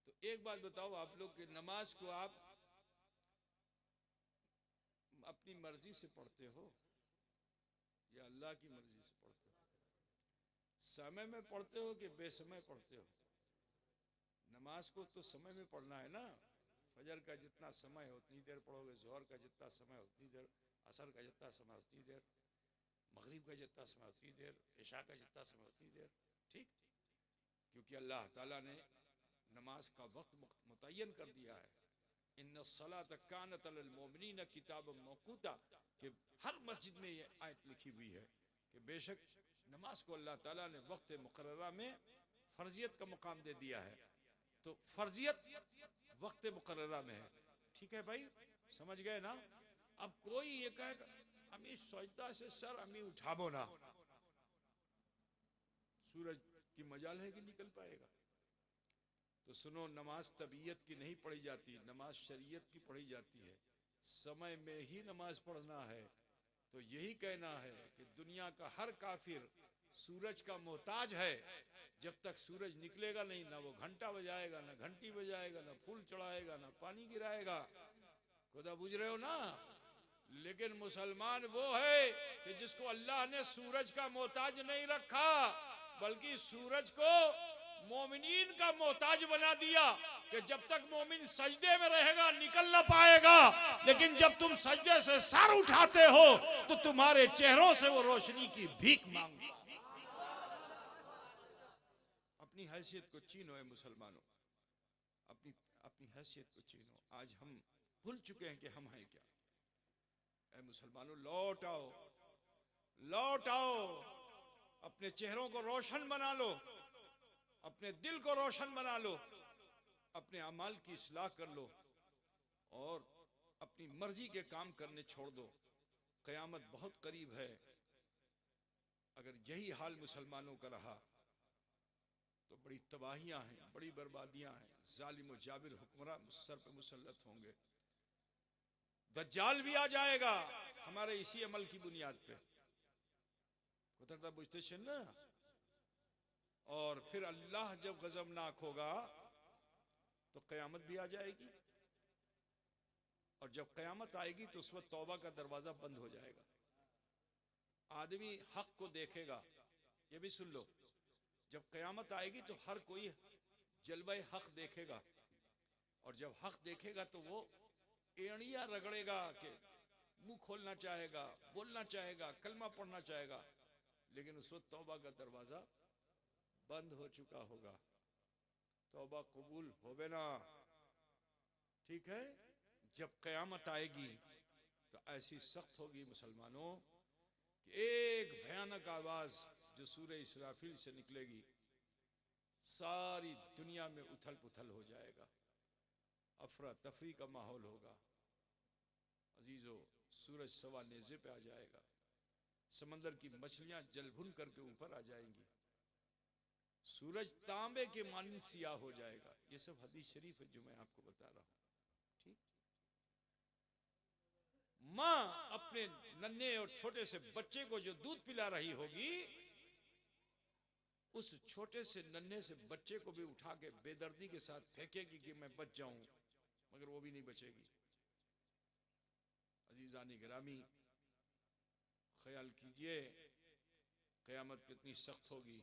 तो एक बात बताओ आप लोग कि नमाज को आप अपनी मर्जी से पढ़ते हो या अल्लाह की मर्जी से पढ़ते हो? समय में पढ़ते हो कि बेसमय पढ़ते हो? नमाज को तो समय में पढ़ना है ना। फजर का जितना समय है उतनी देर पढ़ोगे, जोहर का जितना समय है उतनी देर, असर का जितना समय उतनी देर, मगरिब का जितना समय उतनी देर, इशा का जितना समय उतनी देर। ठीक, क्योंकि अल्लाह ताला ने नमाज का वक्त मुतय्यन कर दिया है। इन्ना सलात कानत अलल मोमिनीन किताब मौकूता, कि हर मस्जिद में ये आयत लिखी हुई है कि बेशक नमाज को अल्लाह ताला ने वक्त मुकर्ररा में फर्जियत का मुकाम दे दिया है। तो फर्जियत वक्त मुकर्ररा में है। ठीक है भाई, समझ गए ना? अब कोई ये कहे अमी सजदा से सर अमी उठाबो ना, सूरज की मजाल है कि निकल पाएगा? तो सुनो, नमाज तबीयत की नहीं पढ़ी जाती, नमाज शरीयत की पढ़ी जाती है। समय में ही नमाज पढ़ना है। तो यही कहना है कि दुनिया का हर काफिर सूरज का मोहताज है। जब तक सूरज निकलेगा नहीं, ना वो घंटा बजाएगा, ना घंटी बजाएगा, ना फूल चढ़ाएगा, ना पानी गिराएगा। खुदा बुझ रहे हो ना? लेकिन मुसलमान वो है कि जिसको अल्लाह ने सूरज का मोहताज नहीं रखा, बल्कि सूरज को मोमिनीन का मोहताज बना दिया कि जब तक मोमिन सजदे में रहेगा निकल ना पाएगा, लेकिन जब तुम सजदे से सर उठाते हो तो तुम्हारे चेहरों से वो रोशनी की भीख मांगता। अपनी हैसियत को चीनो है मुसलमानों, अपनी अपनी हैसियत को चीनो। आज हम भूल चुके हैं कि हम हैं क्या। ऐ मुसलमानों, लौट आओ, लौट आओ, अपने चेहरों को रोशन बना लो, अपने दिल को रोशन बना लो, अपने अमाल की इस्लाह कर लो और अपनी मर्जी के काम करने छोड़ दो। क़यामत बहुत करीब है। अगर यही हाल मुसलमानों का रहा तो बड़ी तबाहियां हैं, बड़ी बर्बादियां हैं। जालिम व जाबिर हुक्मरान सर पे मुसल्लत होंगे। दज्जाल भी आ जाएगा हमारे इसी अमल की बुनियाद पे। कुतरता बुझते ना। और फिर अल्लाह जब गजबनाक होगा तो क़यामत भी आ जाएगी। और जब क़यामत आएगी तो उस वक्त तौबा का दरवाजा बंद हो जाएगा। आदमी हक को देखेगा। ये भी सुन लो, जब क़यामत आएगी तो हर कोई जलवा हक देखेगा। और जब हक देखेगा तो वो एड़ियां रगड़ेगा कि मुंह खोलना चाहेगा, बोलना चाहेगा, कलमा पढ़ना चाहेगा, लेकिन उस वक्त तौबा का दरवाजा बंद हो चुका होगा। तौबा कबूल होवे ना। ठीक है, जब क़यामत आएगी तो ऐसी सख्त होगी मुसलमानों कि एक भयानक आवाज जो सूरह इसराफिल से निकलेगी, सारी दुनिया में उथल पुथल हो जाएगा, अफरा तफरी का माहौल होगा। अजीजों, सूरज सवा नेज़े पे आ जाएगा, समंदर की मछलियां जलभुन करके ऊपर आ जाएंगी, सूरज तांबे के मानिंद सियाह हो जाएगा। ये सब हदीस शरीफ है जो मैं आपको बता रहा हूं। ठीक, माँ अपने नन्हे और छोटे से बच्चे को जो दूध पिला रही होगी, उस छोटे से नन्हे से बच्चे को भी उठा के बेदर्दी के साथ फेंकेगी कि मैं बच जाऊं, मगर वो भी नहीं बचेगी। अजीजानी गिरामी, ख्याल कीजिए क़यामत कितनी सख्त होगी।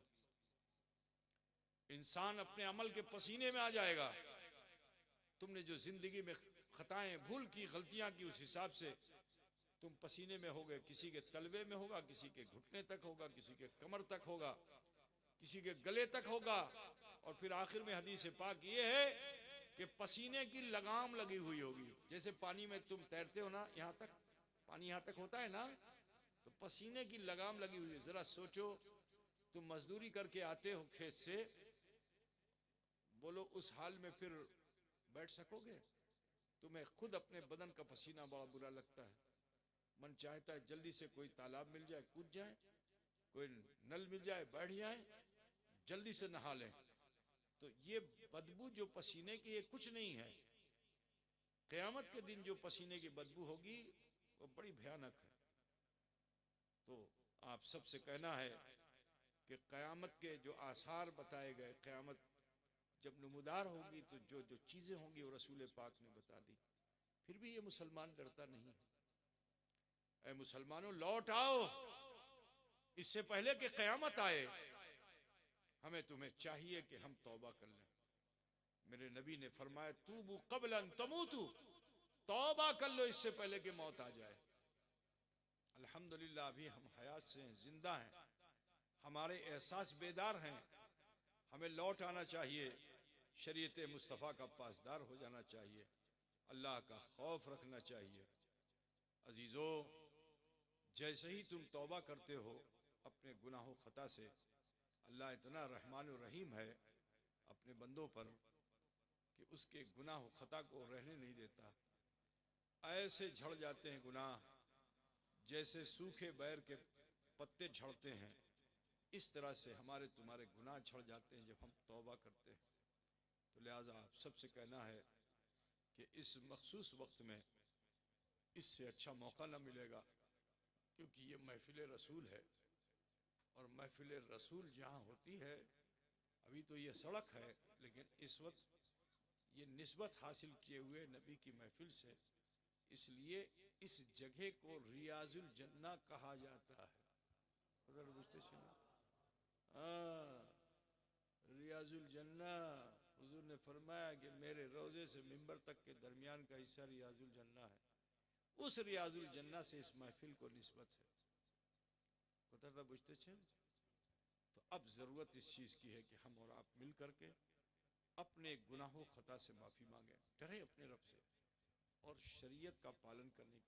इंसान अपने अमल के पसीने में आ जाएगा। तुमने जो जिंदगी में खताएं, भूल की, गलतियां की, उस हिसाब से तुम पसीने में होगे। किसी के तलवे में होगा, किसी के घुटने तक होगा, किसी के कमर तक होगा, किसी के गले तक होगा। और फिर आखिर में हदीस पाक ये है कि पसीने की लगाम लगी हुई होगी। जैसे पानी में तुम तैरते हो ना, यहाँ तक पानी यहाँ तक होता है ना, तो पसीने की लगाम लगी हुई है। जरा सोचो, तुम मजदूरी करके आते हो खेत से, बोलो उस हाल में फिर बैठ सकोगे? तुम्हें खुद अपने बदन का पसीना बड़ा बुरा लगता है। मन चाहता है जल्दी से कोई तालाब मिल जाए, कूद जाए, कोई नल मिल जाए, बैठ जाए, जल्दी से नहा लें। तो ये बदबू जो पसीने की, ये कुछ नहीं है। क़यामत के दिन जो पसीने की बदबू होगी, वो बड़ी भयानक है। तो आप सबसे कहना है कि क़यामत के जो आसार बताए गए, क़यामत जब नमूदार होगी तो जो जो चीज़ें होंगी वो रसूल पाक ने बता दी। फिर भी ये मुसलमान डरता नहीं है। ऐ मुसलमानों, लौट आओ, इससे पहले कि क़यामत आए हमें तुम्हें चाहिए कि हम तौबा कर लें। मेरे नबी ने फरमाया, तूबू क़ब्ल अन तमूतू, तौबा कर लो इससे पहले कि मौत आ जाए। अल्हम्दुलिल्लाह अभी हम हयात से हैं, जिंदा हैं, हमारे एहसास बेदार हैं। हमें लौट आना चाहिए, शरीयत मुस्तफ़ा का पासदार हो जाना चाहिए, अल्लाह का खौफ रखना चाहिए। अजीज़ों, जैसे ही तुम तौबा करते हो अपने गुनाहों खता से, अल्लाह इतना रहमान और रहीम है अपने बंदों पर कि उसके गुनाह खता को रहने नहीं देता। ऐसे झड़ जाते हैं गुनाह जैसे सूखे बैर के पत्ते झड़ते हैं, इस तरह से हमारे तुम्हारे गुनाह झड़ जाते हैं जब हम तौबा करते हैं। तो लिहाजा आप सबसे कहना है कि इस मखसूस वक्त में इससे अच्छा मौका न मिलेगा, क्योंकि ये महफिल रसूल है, और महफिल रसूल जहाँ होती है, अभी तो ये सड़क है, लेकिन इस वक्त ये निस्बत हासिल किए हुए नबी की महफिल से, इसलिए इस जगह को रियाजुल जन्ना कहा जाता है। उधर बुझते रियाजुल जन्ना, हुजूर ने फरमाया कि मेरे रोजे से मिंबर तक के दरमियान का हिस्सा रियाजुल जन्ना है। उस रियाजुल जन्ना से इस महफिल को निस्बत है। उधर बुझते तो अब ज़रूरत इस चीज़ की है कि हम और आप मिल करके अपने गुनाहों खता से माफ़ी मांगे, डरें अपने रब से और शरीयत का पालन करने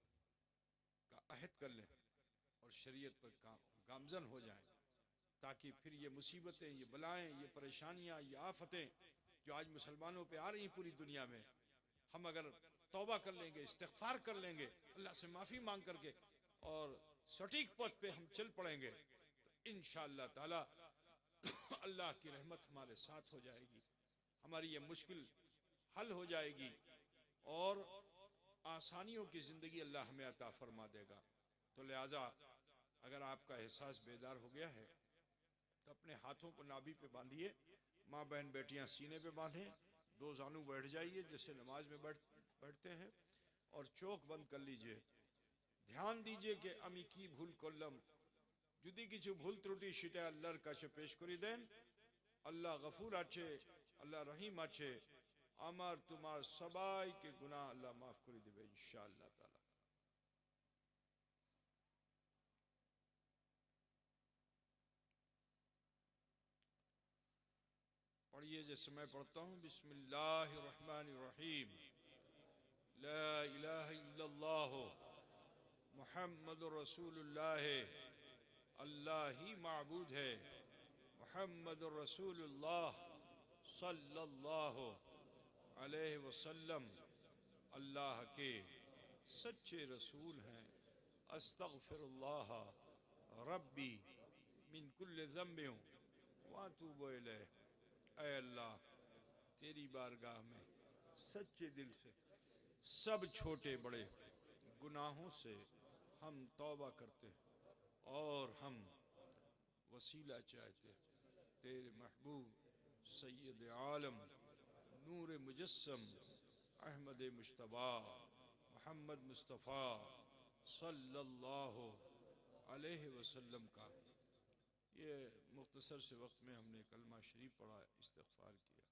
का अहद कर लें और शरीयत पर गामजन हो जाएं, ताकि फिर ये मुसीबतें, ये बलाएं, ये परेशानियां, ये आफतें जो आज मुसलमानों पे आ रही हैं पूरी दुनिया में, हम अगर तौबा कर लेंगे, इस्तिग़फ़ार कर लेंगे, अल्लाह से माफ़ी मांग करके और सटीक पथ पे हम चल पड़ेंगे, तो इंशाअल्लाह ताला अल्लाह की रहमत हमारे साथ हो जाएगी, हमारी ये मुश्किल हल हो जाएगी और आसानियों की ज़िंदगी अल्लाह हमें अता फरमा देगा। तो लिहाजा अगर आपका एहसास बेदार हो गया है तो अपने हाथों को नाभि पे बांधिए, माँ बहन बेटियां सीने पे बांधें, दो जानू बैठ जाइए जैसे नमाज में बैठते हैं और चौक बंद कर लीजिए। ध्यान दीजिए कि अमी की भूल कोल्लम जुदी किछु भूल त्रुटि सेटा अल्लाहर काছে पेश করে দেন। अल्लाह गफूर আছে, अल्लाह रहीम আছে, আমার তোমার সবাইকে गुनाह अल्लाह माफ করে देবে इंशाअल्लाह ताला। पढ़िए जैसे मैं पढ़ता हूँ, बिस्मिल्लाहिर्रहमानिर्रहीम, ला इलाहा इल्लल्लाह मुहम्मदुर रसूलुल्लाह, अल्लाह ही माबूद है, मुहम्मदुर रसूलुल्लाह सल्लल्लाहु अलैहि वसल्लम अल्लाह के सच्चे रसूल हैं। अस्तगफिरुल्लाह रब्बी मिन कुल्लि ज़म्बिन व अतूबु इलैह। ऐ अल्लाह, तेरी बारगाह में सच्चे दिल से सब छोटे बड़े गुनाहों से हम तौबा करते हैं और हम वसीला चाहते हैं तेरे महबूब सैयद आलम नूर मुजस्सम अहमद मुश्तबा मोहम्मद मुस्तफ़ा सल्लल्लाहु अलैहि वसल्लम का। ये मुख्तसर से वक्त में हमने कलमा शरीफ पढ़ा, इस्तिग़फ़ार किया।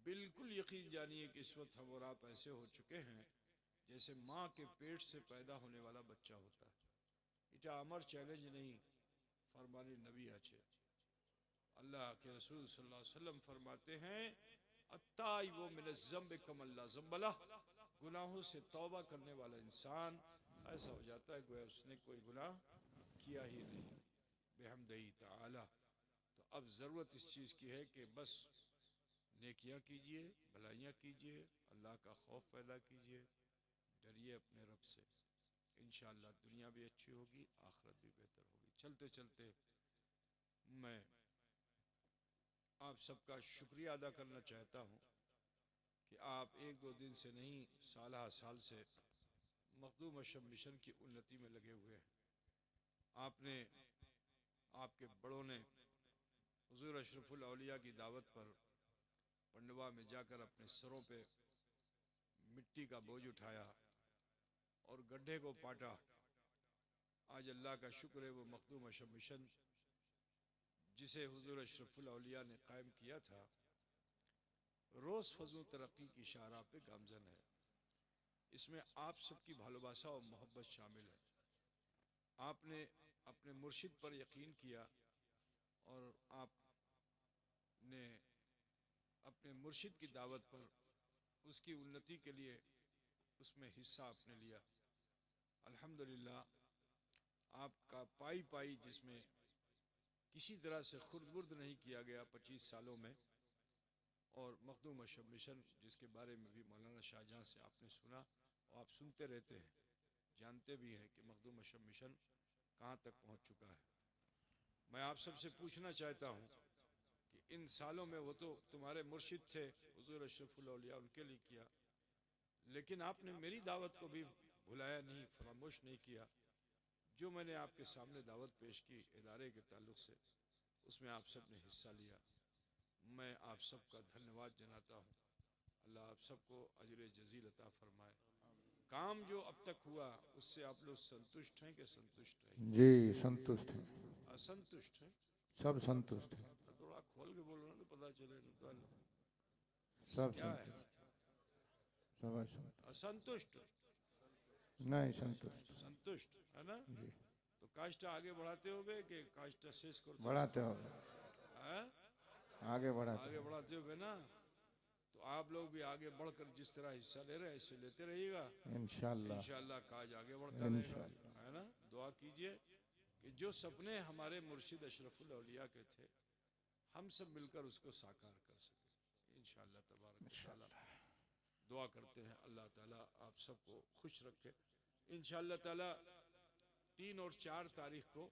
बिल्कुल यकीन जानिए कि इस वक्त हम और आप ऐसे हो चुके हैं जैसे माँ के पेट से पैदा होने वाला बच्चा होता है। इटा अमर चैलेंज नहीं, फरमाने नबी आचे। अल्लाह के रसूल सल्लल्लाहु अलैहि वसल्लम फरमाते हैं, अत्ताइबु मिनज़्ज़म्बि कमल्ला ज़म्बला, गुनाहों से तौबा करने वाला इंसान ऐसा हो जाता है गोया उसने कोई गुनाह किया ही नहीं, बेहम्दिही ताला। तो अब ज़रूरत इस चीज़ की है कि बस नेकियां कीजिए, भलाइयाँ कीजिए, अल्लाह का खौफ पैदा कीजिए, डरिए अपने रब से। इंशाअल्लाह दुनिया भी अच्छी होगी, आखिरत भी बेहतर होगी। चलते चलते मैं आप सबका शुक्रिया अदा करना चाहता हूँ कि आप एक दो दिन से नहीं, साल से मखदूम अशरफ मिशन की उन्नति में लगे हुए हैं। आपने, आपके बड़ों ने हुजूर अशरफुल औलिया की दावत पर पंडवा में जाकर अपने सरों पे मिट्टी का बोझ उठाया और गड्ढे को पाटा। आज अल्लाह का शुक्र है वो मखदूम अशरफ मिशन जिसे हुजूर अशरफुल औलिया ने कायम किया था, रोज़ फजल तरक्की की शाहराह पे गामजन है। इसमें आप सबकी भालोबासा और मोहब्बत शामिल है। आपने अपने मुर्शिद पर यकीन किया और आपने अपने मुर्शिद की दावत पर उसकी उन्नति के लिए उसमें हिस्सा आपने लिया। अल्हम्दुलिल्लाह आपका पाई पाई जिसमें किसी तरह से खुर्द-बुर्द नहीं किया गया 25 सालों में। और मखदूम अशरफ मिशन जिसके बारे में भी मौलाना शाहजहां से आपने सुना और आप सुनते रहते हैं, जानते भी हैं कि मखदूम अशरफ मिशन कहाँ तक पहुँच चुका है। मैं आप सबसे पूछना चाहता हूँ कि इन सालों में वो तो तुम्हारे मुर्शिद थे हुजूर अशरफुल औलिया, उनके लिए किया, लेकिन आपने मेरी दावत को भी भुलाया नहीं, फरामोश नहीं किया। जो मैंने आपके सामने दावत पेश की इदारे के ताल्लुक़ से, उसमें आप सब ने हिस्सा लिया। मैं आप सबका धन्यवाद जनाता हूँ। अल्लाह आप सबको अजर जजील अता फरमाए। काम जो अब तक हुआ उससे आप लोग संतुष्ट हैं कि संतुष्ट हैं? जी संतुष्ट है, असंतुष्ट हैं? सब संतुष्ट है, थोड़ा खोल के बोलो ना तो पता चले। तो सब क्या है? संतुष्ट, सब असंतुष्ट, असंतुष्ट? नहीं संतुष्ट संतुष्ट है ना? जी, तो कास्ट आगे बढ़ाते हो कि कास्ट शेष करते हो? बढ़ाते हो, हैं? आगे बढ़ाते आगे बढ़ाते हो ना? तो आप लोग भी आगे बढ़कर जिस तरह हिस्सा ले रहे हैं ऐसे लेते रहिएगा। इंशाअल्लाह, इंशाअल्लाह काज आगे बढ़ता रहेगा, इंशाअल्लाह। है ना? दुआ कीजिए कि जो सपने हमारे मुर्शिद अशरफुल औलिया के थे, हम सब मिलकर उसको साकार कर सकें इंशाअल्लाह तबारक व तआला। दुआ करते हैं अल्लाह ताला आप सबको खुश रखे। इंशाअल्लाह ताला 3 और 4 तारीख को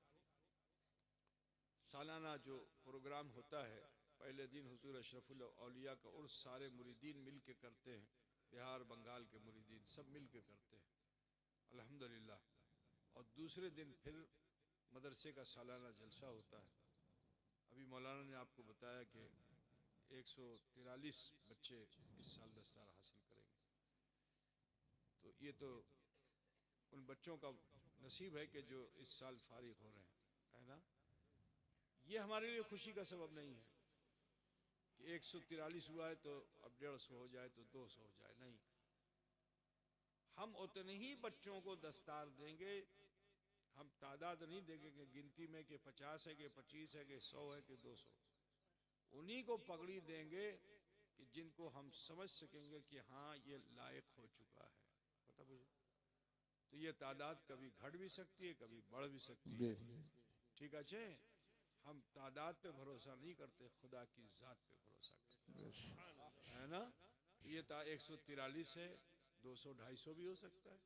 सालाना जो प्रोग्राम होता है, पहले दिन हुजूर अशरफुल औलिया का उर्स सारे मुरीदीन मिल के करते हैं। बिहार बंगाल के मुरीदीन सब मिल के करते हैं अल्हम्दुलिल्लाह। और दूसरे दिन फिर मदरसे का सालाना जलसा होता है। अभी मौलाना ने आपको बताया कि 143 बच्चे इस साल दस्तार हासिल करेंगे। तो ये तो उन बच्चों का नसीब है कि जो इस साल फारिग हो रहे हैं, है ना? ये हमारे लिए खुशी का सबब नहीं है कि 143 हुआ है तो अब 150 हो जाए तो 200 हो जाए, नहीं। हम उतने ही बच्चों को दस्तार देंगे, हम तादाद नहीं देंगे कि गिनती में कि 50 है कि 25 है कि 100 है कि 200। उन्हीं को पगड़ी देंगे कि जिनको हम समझ सकेंगे कि हाँ ये लायक हो चुका है। पता मुझे तो ये तादाद कभी घट भी सकती है, कभी बढ़ भी सकती है। ठीक है, हम तादाद पे भरोसा नहीं करते, खुदा की ज़ात पे भरोसा करते हैं, है ना? ये 143 है, 200 250 भी हो सकता है।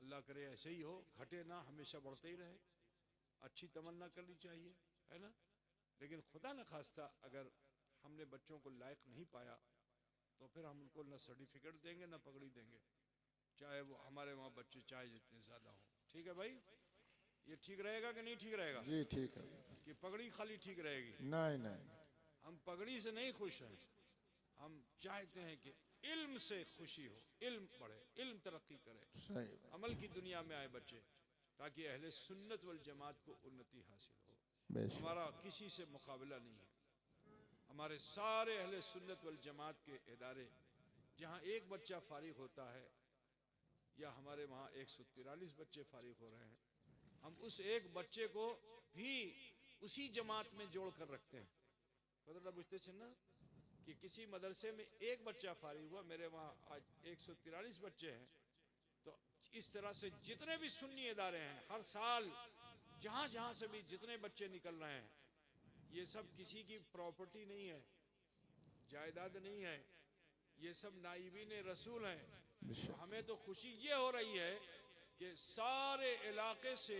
अल्लाह करे ऐसे ही हो, घटे ना, हमेशा बढ़ते ही रहे। अच्छी तमन्ना करनी चाहिए, है ना? लेकिन खुदा न खास्ता अगर हमने बच्चों को लायक नहीं पाया तो फिर हम उनको न सर्टिफिकेट देंगे न पगड़ी देंगे, चाहे वो हमारे वहाँ बच्चे चाहे जितने ज़्यादा हों। ठीक है भाई, ये ठीक रहेगा कि नहीं ठीक रहेगा? जी ठीक है, कि पगड़ी खाली ठीक रहेगी? नहीं नहीं, हम पगड़ी से नहीं खुश हैं, हम चाहते हैं कि इल्म से खुशी हो, इल्म बढ़े, इल्म तरक्की करे, सही बात, अमल की दुनिया में आए बच्चे, ताकि अहले सुन्नत वल जमात को उन्नति हासिल हो। बेशक, हमारा किसी से मुकाबला नहीं है। हमारे सारे अहले सुन्नत वल जमात के इदारे जहाँ एक बच्चा फारिग होता है या हमारे वहाँ 143 बच्चे फारिग हो रहे हैं, हम उस एक बच्चे को भी उसी जमात में जोड़ कर रखते हैं। मतलब बुझते छे ना कि किसी मदरसे में एक बच्चा फारिग हुआ, मेरे वहाँ आज 143 बच्चे हैं, तो इस तरह से जितने भी सुन्नी इदारे हैं हर साल जहाँ जहाँ से भी जितने बच्चे निकल रहे हैं, ये सब किसी की प्रॉपर्टी नहीं है, जायदाद नहीं है, ये सब नाइबीन रसूल हैं। तो हमें तो खुशी ये हो रही है कि सारे इलाके से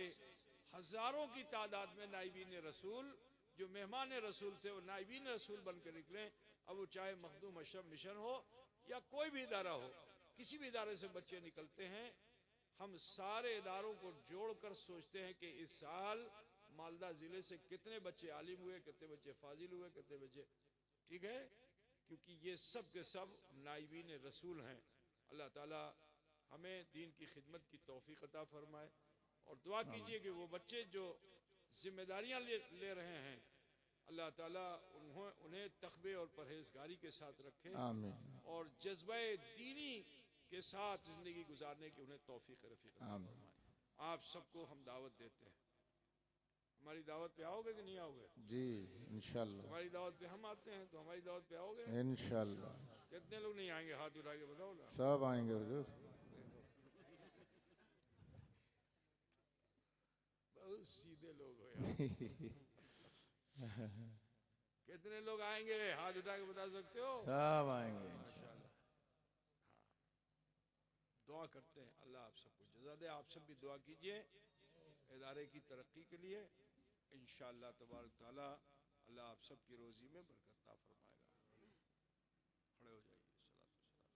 हजारों की तादाद में नाइबीन रसूल जो मेहमान रसूल थे वो नाइबीन रसूल बनकर निकले। अब वो चाहे मखदूम अशरफ मिशन हो या कोई भी इदारा हो, किसी भी इदारे से बच्चे निकलते हैं हम सारे इदारों को जोड़कर सोचते हैं कि इस साल मालदा जिले से कितने बच्चे आलिम हुए, कितने बच्चे फाजिल हुए, कितने बच्चे, ठीक है, क्योंकि ये सब के सब नाइबीन रसूल हैं। अल्लाह ताला हमें दीन की खिदमत की तौफीक अता फरमाए और दुआ कीजिए कि वो बच्चे जो जिम्मेदारियां ले रहे हैं, अल्लाह ताला उन्हें तक़वे और परहेजगारी के साथ रखे आमीन और जज्बे दीनी के साथ ज़िंदगी गुजारने की उन्हें तौफीक रफ़ीक अता फरमाए। आप सबको हम दावत देते हैं, हमारी दावत पे आओगे कि नहीं आओगे? जी इंशाल्लाह तुम्हारी दावत पे हम आते हैं तो हमारी दावत पे आओगे? इंशाल्लाह कितने लोग नहीं आएंगे? हाथ उठा के बताओ ना। सब आएंगे हुजूर। बहुत सीधे लोग हो यार। कितने लोग आएंगे? हाथ उठा के बता सकते हो? सब आएंगे माशाल्लाह। दुआ करते हैं अल्लाह आप सबको जज़ा दे। आप सब भी दुआ कीजिए इदारे की तरक्की के लिए। इंशाअल्लाह तबारक ताला अल्लाह आप सब की रोज़ी में बरकत अता फरमाएगा। खड़े हो जाए।